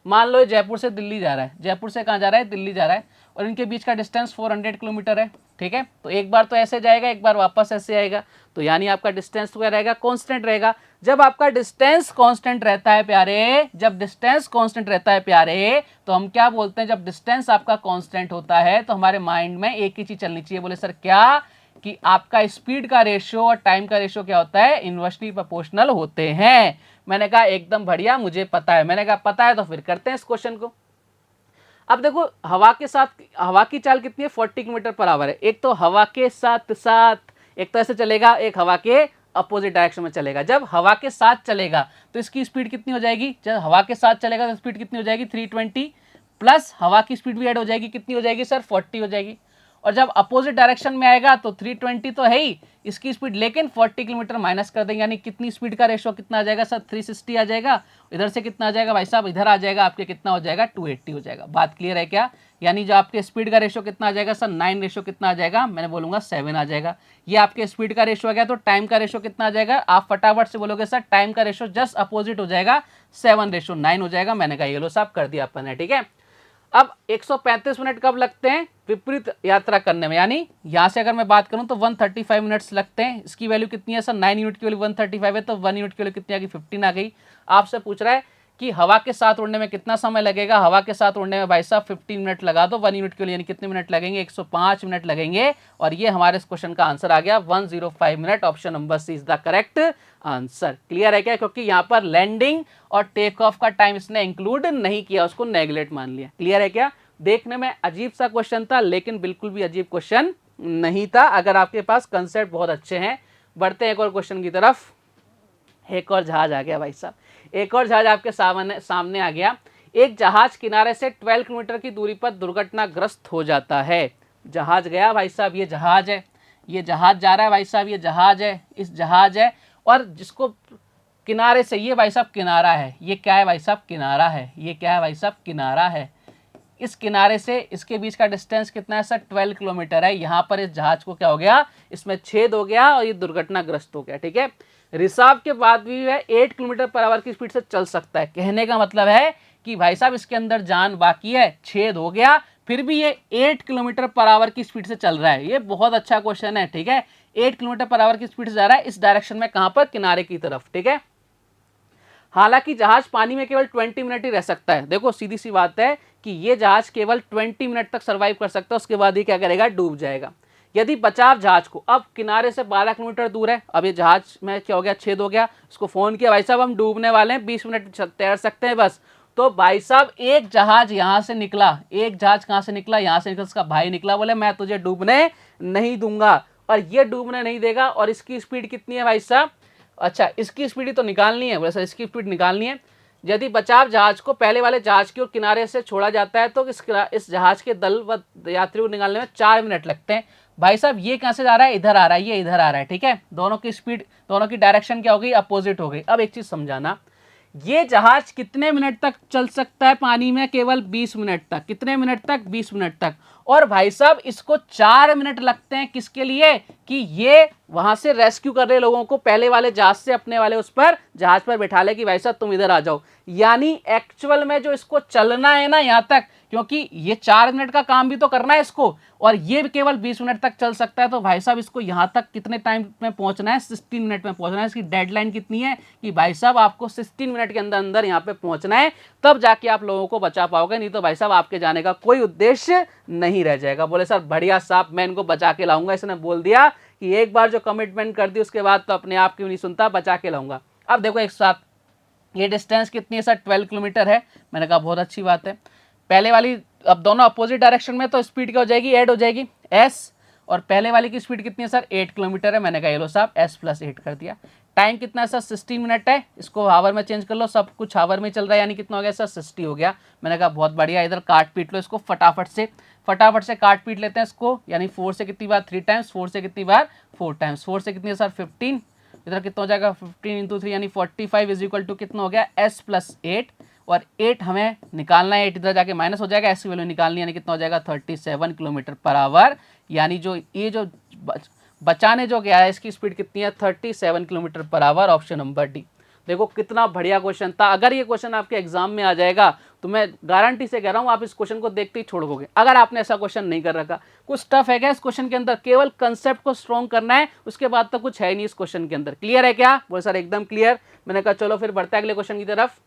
मान लो ये जयपुर से दिल्ली जा रहा है, जयपुर से कहाँ जा रहा है, दिल्ली जा रहा है, और इनके बीच का डिस्टेंस 400 किलोमीटर है, ठीक है। तो एक बार तो ऐसे जाएगा, एक बार वापस ऐसे आएगा, तो यानी आपका डिस्टेंस क्या रहेगा, कांस्टेंट रहेगा। जब आपका डिस्टेंस कांस्टेंट रहता है प्यारे, जब डिस्टेंस कांस्टेंट रहता है प्यारे, तो हम क्या बोलते हैं, जब डिस्टेंस आपका कांस्टेंट होता है तो हमारे माइंड में एक ही चीज चलनी चाहिए। बोले सर क्या, कि आपका स्पीड का रेशियो और टाइम का रेशियो क्या होता है, इनवर्सली प्रोपोर्शनल होते हैं। मैंने कहा एकदम बढ़िया, मुझे पता है। मैंने कहा पता है तो फिर करते हैं इस क्वेश्चन को। अब देखो हवा के साथ हवा की चाल कितनी है 40 km/h है, एक तो हवा के साथ साथ, एक तो ऐसे चलेगा, एक हवा के अपोजिट डायरेक्शन में चलेगा। जब हवा के साथ चलेगा तो इसकी स्पीड कितनी हो जाएगी, जब हवा के साथ चलेगा तो स्पीड कितनी हो जाएगी 320, प्लस हवा की स्पीड भी ऐड हो जाएगी, कितनी हो जाएगी सर 40 हो जाएगी। और जब अपोजिट डायरेक्शन में आएगा तो 320 तो है ही इसकी स्पीड, लेकिन 40 किलोमीटर माइनस कर देंगे, यानी कितनी स्पीड का रेशो कितना आ जाएगा सर, 360 आ जाएगा। इधर से कितना आ जाएगा भाई साहब, इधर आ जाएगा आपके कितना हो जाएगा, 280 हो जाएगा। बात क्लियर है क्या? यानी जो आपके स्पीड का रेशो कितना आ जाएगा सर, 9 रेशो कितना आ जाएगा, मैंने बोलूंगा 7 आ जाएगा। ये आपके स्पीड का रेशो आ गया, तो टाइम का रेशो कितना आ जाएगा, आप फटाफट से बोलोगे सर टाइम का रेशो जस्ट अपोजिट हो जाएगा, 7:9 हो जाएगा। मैंने कहा ये लो साहब कर दिया अपन ने, ठीक है। अब 135 मिनट कब लगते हैं विपरीत यात्रा करने में, यानी यहां से अगर मैं बात करूं तो 135 मिनट्स लगते हैं। इसकी वैल्यू कितनी है सर, 9 यूनिट की वैल्यू 135 है, तो 1 यूनिट की वैल्यू कितनी आ गई, 15 आ गई। आपसे पूछ रहा है कि हवा के साथ उड़ने में कितना समय लगेगा, हवा के साथ उड़ने में भाई साहब 15 मिनट लगा दो 1 यूनिट के लिए, यानी कितने मिनट लगेंगे, 105 मिनट लगेंगे। और ये हमारे इस क्वेश्चन का आंसर आ गया 105 minute. Option number C is the correct answer. Clear है क्या? क्योंकि यहाँ पर लैंडिंग और टेक ऑफ का टाइम इसने इंक्लूड नहीं किया, उसको नेग्लेक्ट मान लिया। क्लियर है क्या? देखने में अजीब सा क्वेश्चन था, लेकिन बिल्कुल भी अजीब क्वेश्चन नहीं था अगर आपके पास कंसेप्ट बहुत अच्छे हैं। बढ़ते हैं एक और क्वेश्चन की तरफ। एक और जहाज आ गया भाई साहब, एक और जहाज आपके सामने आ गया। एक जहाज किनारे से 12 किलोमीटर की दूरी पर दुर्घटनाग्रस्त हो जाता है। जहाज गया भाई साहब, ये जहाज है, ये जहाज जा रहा है भाई साहब, ये जहाज है, इस जहाज है, और जिसको किनारे से, ये भाई साहब किनारा है, ये क्या है भाई साहब, किनारा है, ये क्या है भाई साहब, किनारा है। इस किनारे से इसके बीच का डिस्टेंस कितना है सर, 12 किलोमीटर है। यहाँ पर इस जहाज को क्या हो गया, इसमें छेद हो गया और ये दुर्घटनाग्रस्त हो गया, ठीक है। रिसाव के बाद भी वह 8 किलोमीटर पर आवर की स्पीड से चल सकता है। कहने का मतलब है कि भाई साहब इसके अंदर जान बाकी है, छेद हो गया, फिर भी ये 8 किलोमीटर पर आवर की स्पीड से चल रहा है। ये बहुत अच्छा क्वेश्चन है, ठीक है। 8 किलोमीटर पर आवर की स्पीड से जा रहा है इस डायरेक्शन में, कहां पर, किनारे की तरफ, ठीक है। हालांकि जहाज पानी में केवल 20 मिनट ही रह सकता है। देखो सीधी सी बात है कि ये जहाज केवल 20 मिनट तक सर्वाइव कर सकता है, उसके बाद ही क्या करेगा, डूब जाएगा। यदि बचाव जहाज को, अब किनारे से 12 किलोमीटर दूर है, अब ये जहाज में क्या हो गया, छेद हो गया, उसको फोन किया, भाई साहब हम डूबने वाले हैं, 20 मिनट तैर सकते हैं बस। तो भाई साहब एक जहाज यहां से निकला, एक जहाज कहां से निकला, यहां से निकला, उसका भाई निकला, बोले मैं तुझे डूबने नहीं दूंगा, और ये डूबने नहीं देगा। और इसकी स्पीड कितनी है भाई साहब, अच्छा इसकी स्पीड ही तो निकालनी है, बोले सर इसकी स्पीड निकालनी है। यदि बचाव जहाज को पहले वाले जहाज की ओर किनारे से छोड़ा जाता है तो इस जहाज के दल व यात्रियों को निकालने में 4 मिनट लगते हैं। भाई साहब ये कहां से जा रहा है, इधर आ रहा है, ये इधर आ रहा है, ठीक है। दोनों की स्पीड, दोनों की डायरेक्शन क्या हो गई, अपोजिट हो गई। अब एक चीज समझाना, ये जहाज कितने मिनट तक चल सकता है पानी में, केवल 20 मिनट तक। कितने मिनट तक, 20 मिनट तक। और भाई साहब इसको 4 मिनट लगते हैं, किसके लिए, कि ये वहां से रेस्क्यू कर रहे लोगों को पहले वाले जहाज से अपने वाले उस पर जहाज पर बैठा ले कि भाई साहब तुम इधर आ जाओ। यानी एक्चुअल में जो इसको चलना है ना यहाँ तक, क्योंकि ये 4 मिनट का काम भी तो करना है इसको, और ये भी केवल 20 मिनट तक चल सकता है, तो भाई साहब इसको यहाँ तक कितने टाइम में पहुंचना है, 16 मिनट में पहुंचना है। इसकी डेडलाइन कितनी है कि भाई साहब आपको 16 मिनट के अंदर अंदर यहाँ पे पहुंचना है, तब जाके आप लोगों को बचा पाओगे, नहीं तो भाई साहब आपके जाने का कोई उद्देश्य नहीं रह जाएगा। बोले सर बढ़िया साहब मैं इनको बचा के लाऊंगा, इसने बोल दिया कि एक बार जो कमिटमेंट कर दी उसके बाद तो अपने आप क्यों नहीं सुनता, बचा के लाऊंगा। अब देखो एक साथ, ये डिस्टेंस कितनी है सर, 12 किलोमीटर है। मैंने कहा बहुत अच्छी बात है। पहले वाली, अब दोनों अपोजिट डायरेक्शन में, तो स्पीड क्या हो जाएगी, ऐड हो जाएगी, एस। और पहले वाली की स्पीड कितनी है सर, 8 किलोमीटर है। मैंने कहा ये लो साहब एस प्लस 8 कर दिया। टाइम कितना है सर, 16 मिनट है। इसको हावर में चेंज कर लो, सब कुछ हावर में चल रहा है, यानी कितना हो गया सर, 60 हो गया। मैंने कहा बहुत बढ़िया, इधर काट पीट लो इसको फटाफट से काट पीट लेते हैं इसको। यानी 4 से कितनी बार, 3 टाइम्स, 4 से कितनी बार, 4 टाइम्स, 4 से कितनी है सर, 15। इधर कितना हो जाएगा, 15 इंटू 3 यानी 45 इज इक्वल टू कितना हो गया, एस प्लस 8। और 8 हमें निकालना है, 8 इधर जाके माइनस हो जाएगा, ऐसी वैल्यू निकालनी है, यानी कितना हो जाएगा, 37 किलोमीटर पर आवर। यानी जो ये जो बचाने जो गया है इसकी स्पीड कितनी है, 37 kilometre per hour. Option number D. देखो कितना बढ़िया क्वेश्चन था। अगर ये क्वेश्चन आपके एग्जाम में आ जाएगा तो मैं गारंटी से कह रहा हूं आप इस क्वेश्चन को देखते ही छोड़ोगे, अगर आपने ऐसा क्वेश्चन नहीं कर रखा। कुछ टफ है क्या इस क्वेश्चन के अंदर, केवल कंसेप्ट को स्ट्रॉन्ग करना है, उसके बाद तो कुछ है नहीं इस क्वेश्चन के अंदर। क्लियर है क्या, बोले सर एकदम क्लियर। मैंने कहा चलो फिर बढ़ते हैं अगले क्वेश्चन की तरफ।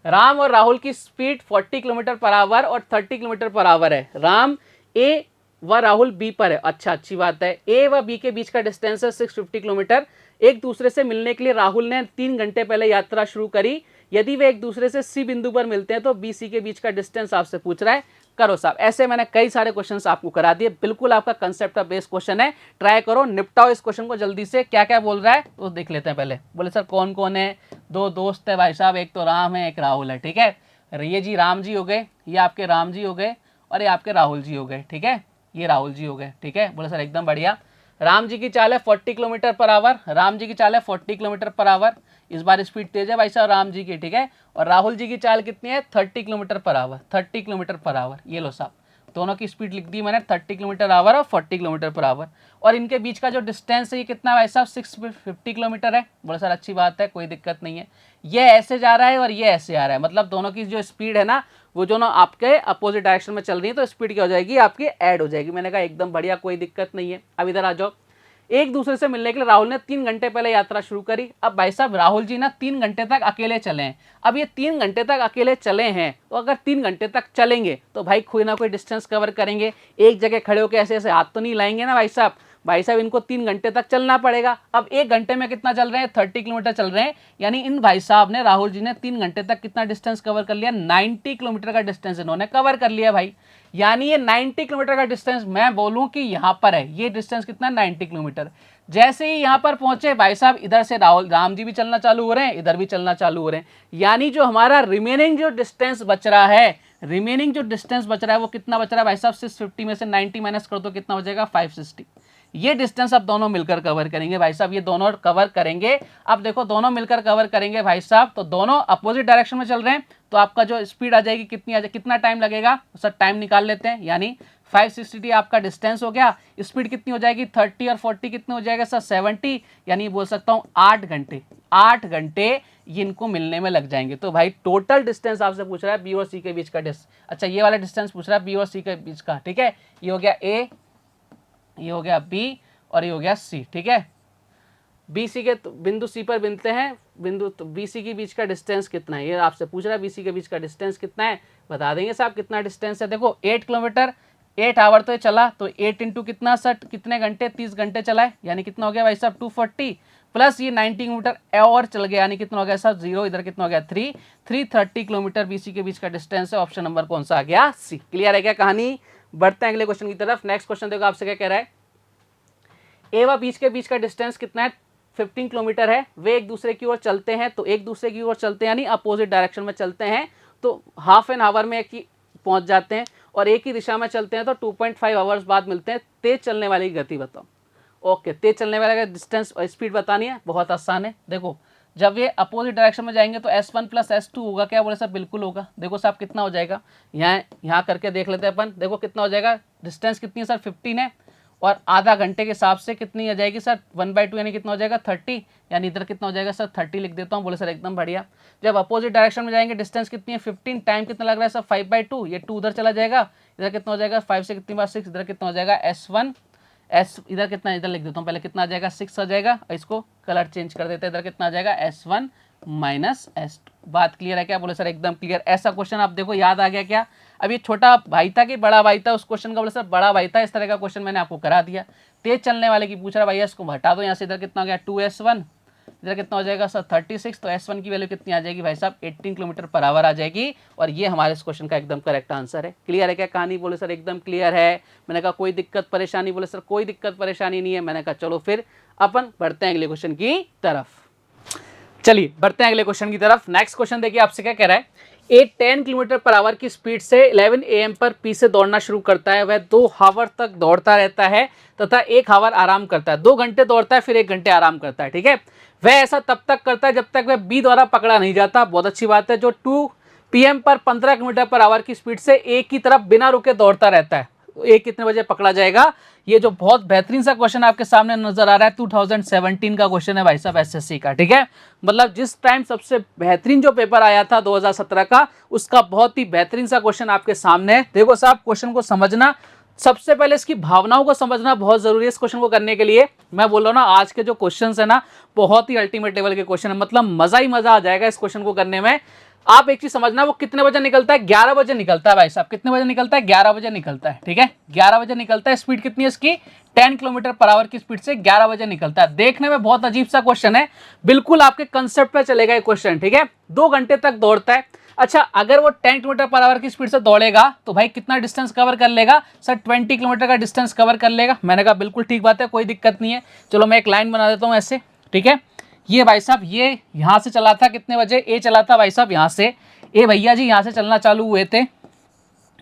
राम और राहुल की स्पीड 40 किलोमीटर पर आवर और 30 किलोमीटर पर आवर है। राम ए व राहुल बी पर है। अच्छा अच्छी बात है। ए व बी के बीच का डिस्टेंस है 650 किलोमीटर। एक दूसरे से मिलने के लिए राहुल ने 3 घंटे पहले यात्रा शुरू करी। यदि वे एक दूसरे से सी बिंदु पर मिलते हैं तो बी सी के बीच का डिस्टेंस आपसे पूछ रहा है। करो साहब, ऐसे मैंने कई सारे क्वेश्चंस आपको करा दिए, बिल्कुल आपका कंसेप्ट का बेस क्वेश्चन है। ट्राई करो, निपटाओ इस क्वेश्चन को जल्दी से। क्या क्या बोल रहा है तो देख लेते हैं पहले। बोले सर कौन कौन है, 2 दोस्त है भाई साहब, एक तो राम है एक राहुल है, ठीक है। ये जी राम जी हो गए, ये आपके राम जी हो गए और ये आपके राहुल जी हो गए, ठीक है। ये राहुल जी हो गए, ठीक है। बोले सर एकदम बढ़िया। राम जी की चाल है 40 kilometre per hour, Ram ji की चाल है 40 किलोमीटर पर आवर, इस बार स्पीड तेज है भाई साहब राम जी की, ठीक है। और राहुल जी की चाल कितनी है 30 kilometre per hour, 30 kilometre per hour. ये लो साहब दोनों की स्पीड लिख दी मैंने, 30 किलोमीटर आवर और 40 किलोमीटर पर आवर। और इनके बीच का जो डिस्टेंस है ये कितना भाई साहब 650 किलोमीटर है। बोले सर अच्छी बात है, कोई दिक्कत नहीं है। ये ऐसे जा रहा है और ये ऐसे आ रहा है, मतलब दोनों की जो स्पीड है ना वो दोनों आपके अपोजिट डायरेक्शन में चल रही है, तो स्पीड क्या हो जाएगी आपकी ऐड हो जाएगी। मैंने कहा एकदम बढ़िया, कोई दिक्कत नहीं है। अब इधर आ जाओ। एक दूसरे से मिलने के लिए राहुल ने 3 घंटे पहले यात्रा शुरू करी। अब भाई साहब राहुल जी ना 3 घंटे तक अकेले चले हैं। अब ये 3 घंटे तक अकेले चले हैं, तो अगर 3 घंटे तक चलेंगे तो भाई कोई ना कोई डिस्टेंस कवर करेंगे। एक जगह खड़े होकर ऐसे ऐसे हाथ तो नहीं लाएंगे ना भाई साहब। भाई साहब इनको 3 घंटे तक चलना पड़ेगा। अब 1 घंटे में कितना चल रहे हैं 30 किलोमीटर चल रहे हैं, यानी इन भाई साहब ने राहुल जी ने 3 घंटे तक कितना डिस्टेंस कवर कर लिया 90 किलोमीटर का डिस्टेंस इन्होंने कवर कर लिया भाई। यानी ये 90 किलोमीटर का डिस्टेंस मैं बोलूं कि यहां पर है, ये डिस्टेंस कितना 90 किलोमीटर। जैसे ही यहां पर पहुंचे भाई साहब इधर से राम जी भी चलना चालू हो रहे हैं, इधर भी चलना चालू हो रहे हैं। यानी जो हमारा रिमेनिंग जो डिस्टेंस बच रहा है, रिमेनिंग जो डिस्टेंस बच रहा है वो कितना बच रहा है भाई साहब 650 में से 90 माइनस कर दो कितना हो जाएगा 560। ये डिस्टेंस अब दोनों मिलकर कवर करेंगे भाई साहब, ये दोनों कवर करेंगे। अब देखो दोनों मिलकर कवर करेंगे भाई साहब, तो दोनों अपोजिट डायरेक्शन में चल रहे हैं, तो आपका जो स्पीड आ जाएगी कितनी आ जाएगी, कितना टाइम लगेगा सर टाइम निकाल लेते हैं। यानी 560 आपका डिस्टेंस हो गया, स्पीड कितनी हो जाएगी 30 और 40 कितने हो जाएगा सर 70, यानी बोल सकता हूँ 8 घंटे, 8 घंटे ये इनको मिलने में लग जाएंगे। तो भाई टोटल डिस्टेंस आपसे पूछ रहा है बी और सी के बीच का अच्छा ये वाला डिस्टेंस पूछ रहा है बी और सी के बीच का, ठीक है। ये हो गया ए, ये हो गया बी और ये हो गया सी, ठीक है। बी सी के बिंदु सी पर मिलते हैं, बिंदु तो बी सी के बीच का डिस्टेंस कितना है ये आपसे पूछ रहा है, बी सी के बीच का डिस्टेंस कितना है बता देंगे साहब कितना डिस्टेंस है। देखो 8 किलोमीटर, 8 आवर तो ये चला, तो 8 इंटू कितना सर कितने घंटे 30 घंटे चला है, यानी कितना हो गया भाई साहब 240 प्लस ये 90 किलोमीटर और चल गया, यानी कितना हो गया सर 0, इधर कितना हो गया 330 किलोमीटर बीसी के बीच का डिस्टेंस है। ऑप्शन नंबर कौन सा आ गया सी। क्लियर है क्या कहानी। बढ़ते हैं अगले क्वेश्चन की तरफ। नेक्स्ट क्वेश्चन देखो आपसे क्या कह रहा है, ए व बीच के बीच का डिस्टेंस कितना है 15 किलोमीटर है। वे एक दूसरे की ओर चलते हैं, तो एक दूसरे की ओर चलते हैं यानी अपोजिट डायरेक्शन में चलते हैं, तो हाफ एन आवर में एक ही पहुंच जाते हैं, और एक ही दिशा में चलते हैं तो 2.5 आवर्स बाद मिलते हैं। तेज चलने वाली की गति बताओ। ओके, तेज चलने वाले का डिस्टेंस स्पीड बतानी है, बहुत आसान है। देखो जब ये अपोजिट डायरेक्शन में जाएंगे तो S1 प्लस S2 होगा, क्या बोले सर बिल्कुल होगा। देखो साहब कितना हो जाएगा, यहाँ करके देख लेते हैं अपन। देखो कितना हो जाएगा, डिस्टेंस कितनी है सर 15 है, और आधा घंटे के हिसाब से कितनी आ जाएगी सर 1/2 यानी कितना हो जाएगा 30, यानी इधर कितना हो जाएगा सर 30 लिख देता हूँ। बोले सर एकदम बढ़िया। जब अपोजिट डायरेक्शन में जाएंगे डिस्टेंस कितनी है 15, टाइम कितना लग रहा है सर 5/2, ये 2 उधर चला जाएगा, इधर कितना हो जाएगा 5 से कितनी बार 6, इधर कितना हो जाएगा S1 इधर कितना, इधर लिख देता हूँ पहले कितना आ जाएगा 6 आ जाएगा, इसको कलर चेंज कर देते हैं, इधर कितना आ जाएगा S1 माइनस S2। बात क्लियर है क्या बोले सर एकदम क्लियर। ऐसा क्वेश्चन आप देखो याद आ गया क्या। अब ये छोटा भाई था कि बड़ा भाई था, उस क्वेश्चन का बोले सर बड़ा भाई था, इस तरह का क्वेश्चन मैंने आपको करा दिया। तेज चलने वाले की पूछ रहा भैया, इसको हटा दो यहाँ से, इधर कितना हो गया 2S1, इधर कितना हो जाएगा सर 36, तो S1 की वैल्यू कितनी आ जाएगी भाई साहब 18 किलोमीटर पर आवर आ जाएगी, और ये हमारे इस क्वेश्चन का एकदम करेक्ट आंसर है। क्लियर है क्या कहानी बोले सर एकदम क्लियर है। मैंने कहा कोई दिक्कत परेशानी, बोले सर कोई दिक्कत परेशानी नहीं है। मैंने कहा चलो फिर अपन बढ़ते हैं अगले क्वेश्चन की तरफ। चलिए बढ़ते हैं अगले क्वेश्चन की तरफ। नेक्स्ट क्वेश्चन देखिए आपसे क्या कह रहा है, एक 10 किलोमीटर पर आवर की स्पीड से 11 AM पर पी से दौड़ना शुरू करता है। वह 2 आवर तक दौड़ता रहता है तथा 1 आवर आराम करता है। 2 घंटे दौड़ता है फिर 1 घंटे आराम करता है, ठीक है। वह ऐसा तब तक करता है जब तक वह बी द्वारा पकड़ा नहीं जाता। बहुत अच्छी बात है। जो 2 PM पर 15 किलोमीटर पर आवर की स्पीड से एक की तरफ बिना रुके दौड़ता रहता है, एक कितने बजे पकड़ा जाएगा। ये जो बहुत बेहतरीन सा क्वेश्चन आपके सामने नजर आ रहा है 2017 का क्वेश्चन है भाई साहब SSC का, ठीक है। मतलब जिस टाइम सबसे बेहतरीन जो पेपर आया था 2017 का, उसका बहुत ही बेहतरीन सा क्वेश्चन आपके सामने है। देखो साहब क्वेश्चन को समझना, सबसे पहले इसकी भावनाओं को समझना बहुत जरूरी है। इस क्वेश्चन को करने के लिए मैं बोल रहा हूँ ना, आज के जो क्वेश्चन है ना बहुत ही अल्टीमेट लेवल के क्वेश्चन है, मतलब मजा ही मजा आ जाएगा इस क्वेश्चन को करने में। आप एक चीज समझना, वो कितने बजे निकलता है 11 बजे निकलता है भाई साहब। कितने बजे निकलता है 11 बजे निकलता है, ठीक है 11 बजे निकलता है। स्पीड कितनी है इसकी 10 किलोमीटर पर आवर की स्पीड से 11 बजे निकलता है। देखने में बहुत अजीब सा क्वेश्चन है, बिल्कुल आपके कंसेप्ट पे चलेगा ये क्वेश्चन, ठीक है। 2 घंटे तक दौड़ता है। अच्छा अगर वो 10 किलोमीटर पर आवर की स्पीड से दौड़ेगा तो भाई कितना डिस्टेंस कवर कर लेगा सर 20 किलोमीटर का डिस्टेंस कवर कर लेगा। मैंने कहा बिल्कुल ठीक बात है, कोई दिक्कत नहीं है। चलो मैं एक लाइन बना देता हूँ ऐसे, ठीक है। ये भाई साहब ये यहाँ से चला था कितने बजे, ए चला था भाई साहब यहाँ से, ए भैया जी यहाँ से चलना चालू हुए थे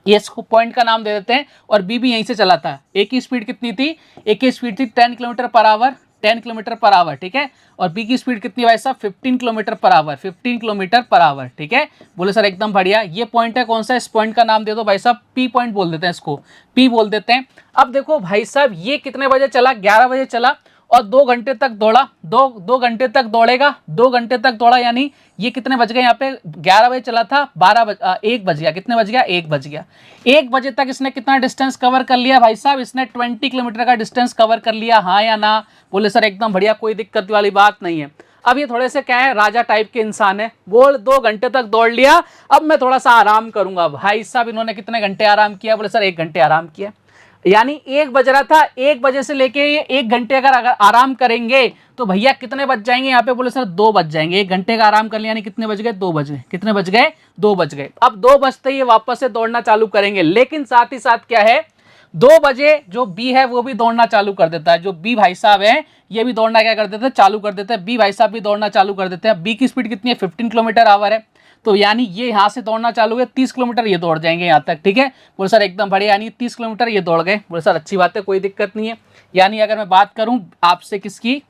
ये इसको पॉइंट का नाम दे देते हैं। और बी भी यहीं से चला था। ए की स्पीड कितनी थी? ए की स्पीड थी 10 kilometre per hour, 10 kilometre per hour, ठीक है। और बी की स्पीड कितनी भाई साहब? 15 kilometre per hour, 15 kilometre per hour, ठीक है। बोले सर एकदम बढ़िया। ये पॉइंट है कौन सा? इस पॉइंट का नाम दे दो भाई साहब, पी पॉइंट बोल देते हैं इसको, पी बोल देते हैं। अब देखो भाई साहब, ये कितने बजे चला? 11 बजे चला और 2 घंटे तक दौड़ा। दो घंटे तक दौड़ेगा, 2 घंटे तक दौड़ा, यानी ये कितने बज गए? यहाँ पे 11 बजे चला था, 1 बज गया। कितने बज गया? 1 बज गया। 1 बजे तक इसने कितना डिस्टेंस कवर कर लिया भाई साहब? इसने 20 किलोमीटर का डिस्टेंस कवर कर लिया, हाँ या ना? बोले सर एकदम बढ़िया, कोई दिक्कत वाली बात नहीं है। अब ये थोड़े से क्या है, राजा टाइप के इंसान है। बोल 2 घंटे तक दौड़ लिया, अब मैं थोड़ा सा आराम करूंगा। भाई साहब इन्होंने कितने घंटे आराम किया? बोले सर 1 घंटे आराम किया। यानी 1 बज रहा था, 1 बजे से लेके ये 1 घंटे अगर आराम करेंगे तो भैया कितने बज जाएंगे? यहाँ पे बोले सर 2 बज जाएंगे। 1 घंटे का आराम कर लिया, यानी कितने बज गए? 2 बज गए। कितने बज गए? 2 बज गए। अब 2 बजते ही वापस से दौड़ना चालू करेंगे, लेकिन साथ ही साथ क्या है, 2 बजे जो बी है वो भी दौड़ना चालू कर देता है। जो बी भाई साहब है ये भी दौड़ना क्या कर देते हैं? चालू कर देते हैं। बी भाई साहब भी दौड़ना चालू कर देते हैं। बी की स्पीड कितनी है? 15 किलोमीटर आवर है। तो यानी ये यहाँ से दौड़ना चालू है, 30 किलोमीटर ये दौड़ जाएंगे यहाँ तक, ठीक है। बोले सर एकदम बढ़िया, यानी 30 किलोमीटर ये दौड़ गए। बोले सर अच्छी बात है, कोई दिक्कत नहीं है। यानी अगर मैं बात करूँ आपसे किसकी,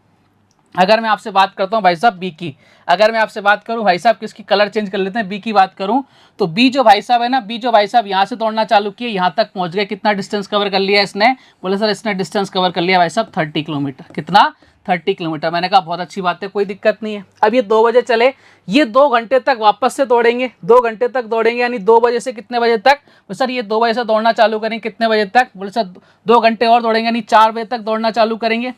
अगर मैं आपसे बात करता हूँ भाई साहब बी की, अगर मैं आपसे बात करूँ भाई साहब किसकी, कलर चेंज कर लेते हैं, बी की बात करूँ तो बी जो भाई साहब है ना, बी जो भाई साहब यहाँ से दौड़ना चालू किए, यहाँ तक पहुँच गए। कितना डिस्टेंस कवर कर लिया इसने? बोले सर इसने डिस्टेंस कवर कर लिया भाई साहब 30 किलोमीटर। कितना? 30 किलोमीटर। मैंने कहा बहुत अच्छी बात है, कोई दिक्कत नहीं है। अब ये 2 बजे चले, ये 2 घंटे तक वापस से दौड़ेंगे, 2 घंटे तक दौड़ेंगे, यानी 2 बजे से कितने बजे तक? सर ये 2 बजे से दौड़ना चालू करेंगे, कितने बजे तक? बोले सर 2 घंटे और दौड़ेंगे, यानी 4 बजे तक दौड़ना चालू करेंगे।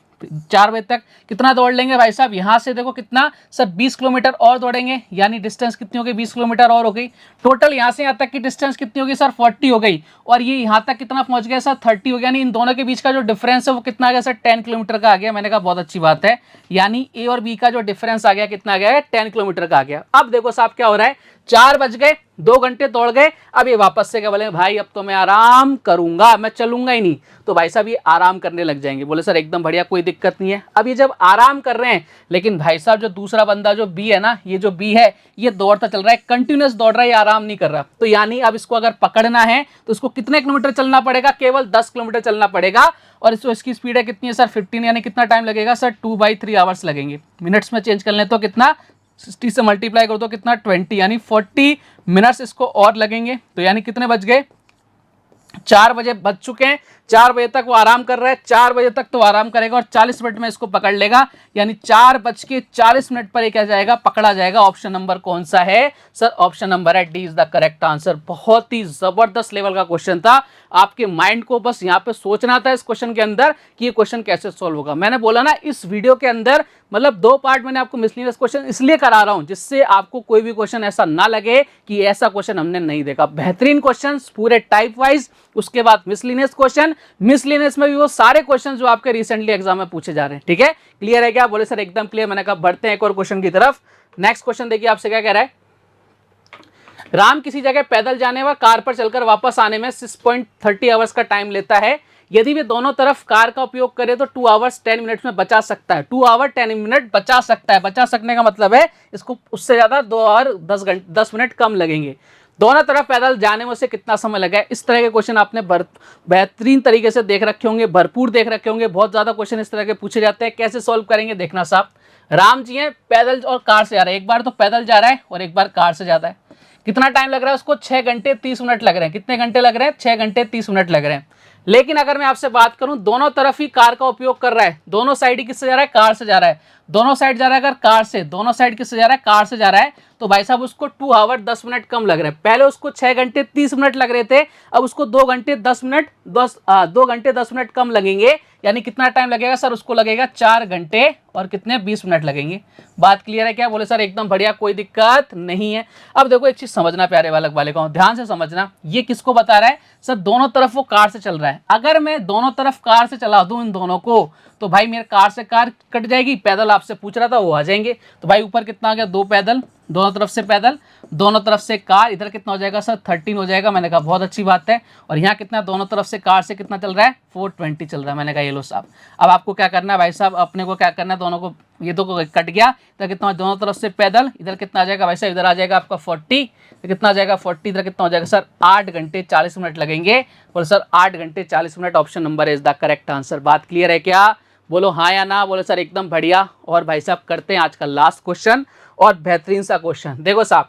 4 बजे तक कितना दौड़ लेंगे भाई साहब? यहाँ से देखो कितना सर 20 किलोमीटर और दौड़ेंगे, यानी डिस्टेंस कितनी हो गई? 20 किलोमीटर और हो गई। टोटल यहाँ से यहाँ तक की डिस्टेंस कितनी होगी सर? 40 हो गई। और ये यहाँ तक कितना पहुँच गया सर? 30 हो गया। यानी इन दोनों के बीच का जो डिफरेंस है वो कितना आ गया सर? 10 किलोमीटर का आ गया। मैंने कहा बहुत अच्छी बात है, यानी ए और बी का जो डिफरेंस आ गया कितना आ गया है? 10 किलोमीटर का आ गया। अब देखो साहब क्या हो रहा है, 4 बज गए, 2 घंटे दौड़ गए। अब ये वापस से क्या बोले, भाई अब तो मैं आराम करूंगा, मैं चलूंगा ही नहीं। तो भाई साहब ये आराम करने लग जाएंगे। बोले सर एकदम बढ़िया, कोई दिक्कत नहीं है। अब ये जब आराम कर रहे हैं, लेकिन भाई साहब जो दूसरा बंदा जो बी है ना, ये जो बी है ये दौड़ता चल रहा है, कंटिन्यूस दौड़ रहा है, ये आराम नहीं कर रहा। तो यानी अब इसको अगर पकड़ना है तो इसको कितने किलोमीटर चलना पड़ेगा? केवल 10 किलोमीटर चलना पड़ेगा। और इसकी स्पीड है कितनी है सर? 15, यानी कितना टाइम लगेगा सर? 2/3 आवर्स लगेंगे। मिनट्स में चेंज कर लें तो कितना? 60 से मल्टीप्लाई कर दो कितना? 20, यानी 40 मिनट्स इसको और लगेंगे। तो यानी कितने बज गए? 4 बजे बज चुके हैं। 4 बजे तक वो आराम कर रहा है, 4 बजे तक तो आराम करेगा और 40 मिनट में इसको पकड़ लेगा, यानी 4:40 पर क्या जाएगा? पकड़ा जाएगा। ऑप्शन नंबर कौन सा है सर? ऑप्शन नंबर है D is the correct answer. बहुत ही जबरदस्त लेवल का क्वेश्चन था। आपके माइंड को बस यहाँ पे सोचना था इस क्वेश्चन के अंदर कि ये क्वेश्चन कैसे सोल्व होगा। मैंने बोला ना इस वीडियो के अंदर मतलब 2 पार्ट मैंने आपको मिसलिनियस क्वेश्चन इसलिए करा रहा हूं जिससे आपको कोई भी क्वेश्चन ऐसा ना लगे कि ऐसा क्वेश्चन हमने नहीं देखा। बेहतरीन क्वेश्चंस पूरे टाइप वाइज, उसके बाद मिसलिनियस क्वेश्चन, मिसलिनियस में भी वो सारे क्वेश्चन जो आपके रिसेंटली एग्जाम में पूछे जा रहे हैं। ठीक है, क्लियर है क्या? बोले सर एकदम क्लियर। मैंने कहा बढ़ते हैं एक और क्वेश्चन की तरफ। नेक्स्ट क्वेश्चन देखिए आपसे क्या कह रहा है। राम किसी जगह पैदल जाने व कार पर चलकर वापस आने में 6.30 आवर्स का टाइम लेता है। यदि वे दोनों तरफ कार का उपयोग करे तो 2 आवर्स 10 मिनट्स में बचा सकता है। 2 आवर 10 मिनट बचा सकता है। बचा सकने का मतलब है इसको उससे ज्यादा 2 आवर 10 मिनट कम लगेंगे। दोनों तरफ पैदल जाने में से कितना समय लगा है? इस तरह के क्वेश्चन आपने बेहतरीन तरीके से देख रखे होंगे, भरपूर देख रखे होंगे। बहुत ज्यादा क्वेश्चन इस तरह के पूछे जाते हैं। कैसे सॉल्व करेंगे देखना साहब। राम जी हैं, पैदल और कार से जा रहे हैं। एक बार तो पैदल जा रहा है और एक बार कार से जाता है। कितना टाइम लग रहा है उसको? 6 घंटे 30 मिनट लग रहे हैं। कितने घंटे लग रहे हैं? 6 घंटे 30 मिनट लग रहे हैं। लेकिन अगर मैं आपसे बात करूं, दोनों तरफ ही कार का उपयोग कर रहा है। दोनों साइड ही किससे जा रहा है? कार से जा रहा है। दोनों साइड जा रहा है अगर कार से, दोनों साइड किससे जा रहा है? कार से जा रहा है। तो भाई साहब उसको 2 आवर 10 मिनट कम लग रहे हैं। पहले उसको 6 घंटे 30 मिनट लग रहे थे, अब उसको 2 घंटे 10 मिनट कम लगेंगे। यानी कितना टाइम लगेगा सर? उसको लगेगा 4 घंटे और कितने? 20 मिनट लगेंगे। बात क्लियर है क्या? बोले सर एकदम बढ़िया, कोई दिक्कत नहीं है। अब देखो एक चीज समझना प्यारे बालक को, ध्यान से समझना। ये किसको बता रहा है सर? दोनों तरफ वो कार से चल रहा है। अगर मैं दोनों तरफ कार से चला दूं इन दोनों को, तो भाई मेरे कार से कार कट जाएगी। पैदल आपसे पूछ रहा था, वो आ जाएंगे। तो भाई ऊपर कितना आ गया? 2 पैदल दोनों तरफ से पैदल, दोनों तरफ से कार, इधर कितना हो जाएगा सर 13 हो जाएगा। मैंने कहा बहुत अच्छी बात है। और यहाँ कितना, दोनों तरफ से कार से कितना चल रहा है 420 चल रहा है। मैंने कहा ये लो साहब, अब आपको क्या करना है भाई साहब, अपने को क्या करना है, दोनों को, ये दो को कट गया, इधर कितना, दोनों तरफ से पैदल, इधर कितना आ जाएगा भाई साहब, इधर आ जाएगा आपका 40, कितना आ जाएगा 40, इधर कितना हो जाएगा सर 8 घंटे 40 मिनट लगेंगे। बोलो सर 8 घंटे 40 minute, option number is the correct answer. बात क्लियर है क्या? बोलो हाँ या ना। बोलो सर एकदम बढ़िया। और भाई साहब करते हैं आज का लास्ट क्वेश्चन और बेहतरीन सा क्वेश्चन। देखो साहब,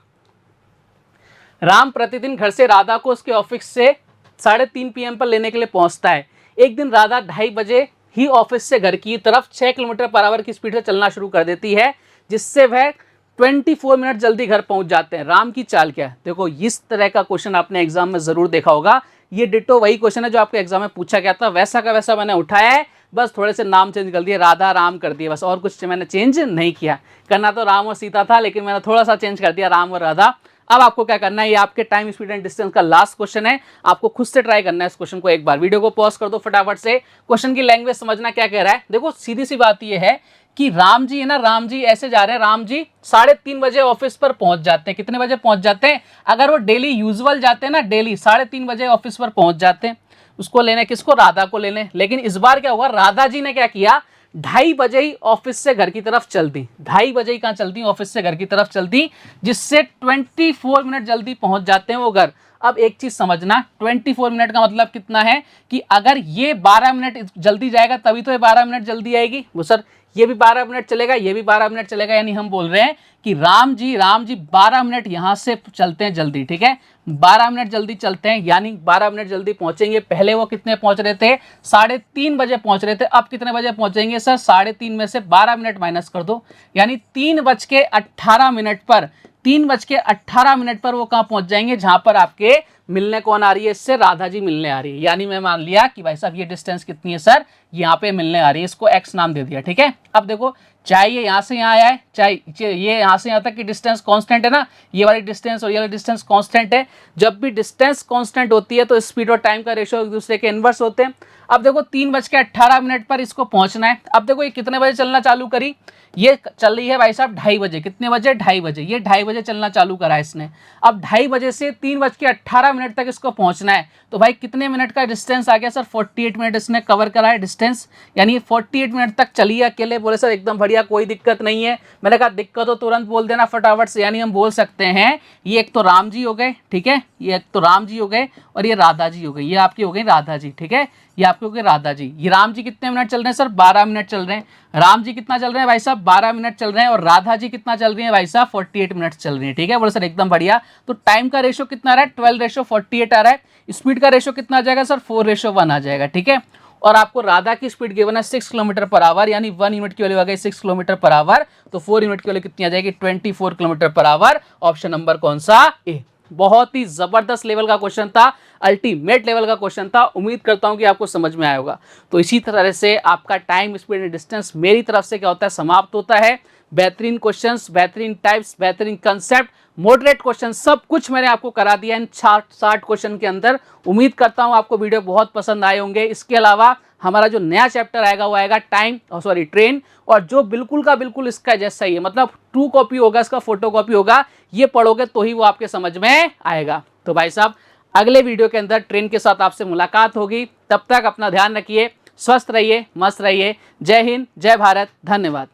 राम प्रतिदिन घर से राधा को उसके ऑफिस से 3:30 PM पर लेने के लिए पहुंचता है। एक दिन राधा 2:30 बजे ही ऑफिस से घर की तरफ 6 किलोमीटर पर आवर की स्पीड से चलना शुरू कर देती है, जिससे वह 24 मिनट जल्दी घर पहुंच जाते हैं। राम की चाल क्या है? देखो इस तरह का क्वेश्चन आपने एग्जाम में जरूर देखा होगा। ये डिटो वही क्वेश्चन है जो आपके एग्जाम में पूछा गया था, वैसा का वैसा मैंने उठाया है, बस थोड़े से नाम चेंज कर दिए, राधा राम कर दिए, बस और कुछ मैंने चेंज नहीं किया। करना तो राम और सीता था, लेकिन मैंने थोड़ा सा चेंज कर दिया, राम और राधा। अब आपको क्या करना है, ये आपके टाइम स्पीड एंड डिस्टेंस का लास्ट क्वेश्चन है, आपको खुद से ट्राई करना है इस क्वेश्चन को। एक बार वीडियो को पॉज कर दो फटाफट से, क्वेश्चन की लैंग्वेज समझना क्या कह रहा है। देखो सीधी सी बात ये है कि राम जी है ना, राम जी ऐसे जा रहे हैं, राम जी 3:30 बजे ऑफिस पर पहुंच जाते हैं। कितने बजे पहुंच जाते हैं? अगर वो डेली यूजुअल जाते हैं ना, डेली 3:30 बजे ऑफिस पर पहुंच जाते हैं। उसको लेने किसको? राधा को लेने। लेकिन इस बार क्या हुआ, राधा जी ने क्या किया, 2:30 बजे ही ऑफिस से घर की तरफ चल दी। 2:30 बजे ही कहाँ चलती, ऑफिस से घर की तरफ चलती, जिससे 24 मिनट जल्दी पहुंच जाते हैं वो घर। अब एक चीज समझना, 24 मिनट का मतलब कितना है कि अगर ये 12 मिनट जल्दी जाएगा तभी तो ये 12 मिनट जल्दी आएगी। वो सर ये भी 12 मिनट चलेगा, ये भी 12 मिनट चलेगा, यानी हम बोल रहे हैं कि राम जी 12 मिनट यहां से चलते हैं जल्दी, ठीक है, 12 मिनट जल्दी चलते हैं, यानी 12 मिनट जल्दी पहुंचेंगे। पहले वो कितने पहुंच रहे थे, 3:30 बजे पहुंच रहे थे, अब कितने बजे पहुंचेंगे सर, 3:30 में से 12 मिनट माइनस कर दो, यानी 3:18 पर 3:18 पर वो कहां पहुंच जाएंगे, जहां पर आपके मिलने कौन आ रही है, इससे राधा जी मिलने आ रही है। यानी मैं मान लिया कि भाई साहब ये डिस्टेंस कितनी है सर, यहाँ पे मिलने आ रही है, इसको एक्स नाम दे दिया, ठीक है। अब देखो, चाहे ये यहाँ से यहाँ आया है, चाहे ये यहाँ से यहाँ तक की डिस्टेंस कांस्टेंट है ना, ये वाली डिस्टेंस और ये वाली डिस्टेंस कांस्टेंट है। जब भी डिस्टेंस कांस्टेंट होती है तो स्पीड और टाइम का रेशियो एक दूसरे के इनवर्स होते हैं। अब देखो 3:18 पर इसको पहुंचना है। अब देखो ये कितने बजे चलना चालू करी, ये चल रही है भाई साहब 2:30 बजे। कितने बजे, 2:30 बजे, ये 2:30 बजे चलना चालू करा है इसने। अब 2:30 बजे से 3:18 तक इसको पहुंचना है, तो भाई कितने मिनट का डिस्टेंस आ गया सर, 48 मिनट इसने कवर करा है डिस्टेंस, यानी 48 मिनट तक चलिए अकेले। बोले सर एकदम बढ़िया, कोई दिक्कत नहीं है। मैंने कहा दिक्कत हो तुरंत बोल देना फटाफट से, यानी हम बोल सकते हैं ये एक तो राम जी हो गए, ठीक है, ये एक तो राम जी हो गए और ये राधा जी हो गई, ये आपकी हो गई राधा जी, ठीक है, ये आपके हो गए राधा जी। ये राम जी कितने मिनट चल रहे हैं सर, 12 मिनट चल रहे हैं। राम जी कितना चल रहे हैं भाई साहब, 12 मिनट चल रहे हैं, और राधा जी कितना चल रही है भाई साहब, 48 मिनट चल रही है, ठीक है। बोले सर एकदम बढ़िया। तो टाइम का रेशो कितना आ रहा है, 12:48 आ रहा है। स्पीड का रेशो कितना आ जाएगा सर, 4:1 आ जाएगा, ठीक है। और आपको राधा की स्पीड गिवन है 6 किलोमीटर पर आवर, यानी 1 यूनिट की वैल्यू आ गई 6 किलोमीटर पर आवर, तो 4 यूनिट की वैल्यू कितनी आ जाएगी, 24 kilometre per hour. Option number कौन सा, ए। बहुत ही जबरदस्त लेवल का क्वेश्चन था, अल्टीमेट लेवल का क्वेश्चन था। उम्मीद करता हूं कि आपको समझ में आया होगा। तो इसी तरह से आपका टाइम स्पीड एंड डिस्टेंस मेरी तरफ से क्या होता है, समाप्त होता है। बेहतरीन क्वेश्चंस, बेहतरीन टाइप्स, बेहतरीन कंसेप्ट, मॉडरेट क्वेश्चन, सब कुछ मैंने आपको करा दिया इन 60 क्वेश्चन के अंदर। उम्मीद करता हूं आपको वीडियो बहुत पसंद आए होंगे। इसके अलावा हमारा जो नया चैप्टर आएगा वो आएगा ट्रेन, और जो बिल्कुल का बिल्कुल इसका जैसा ही है, मतलब 2 कॉपी होगा, इसका फोटो कॉपी होगा। ये पढ़ोगे तो ही वो आपके समझ में आएगा। तो भाई साहब अगले वीडियो के अंदर ट्रेन के साथ आपसे मुलाकात होगी। तब तक अपना ध्यान रखिए, स्वस्थ रहिए, मस्त रहिए। जय हिंद, जय भारत, धन्यवाद।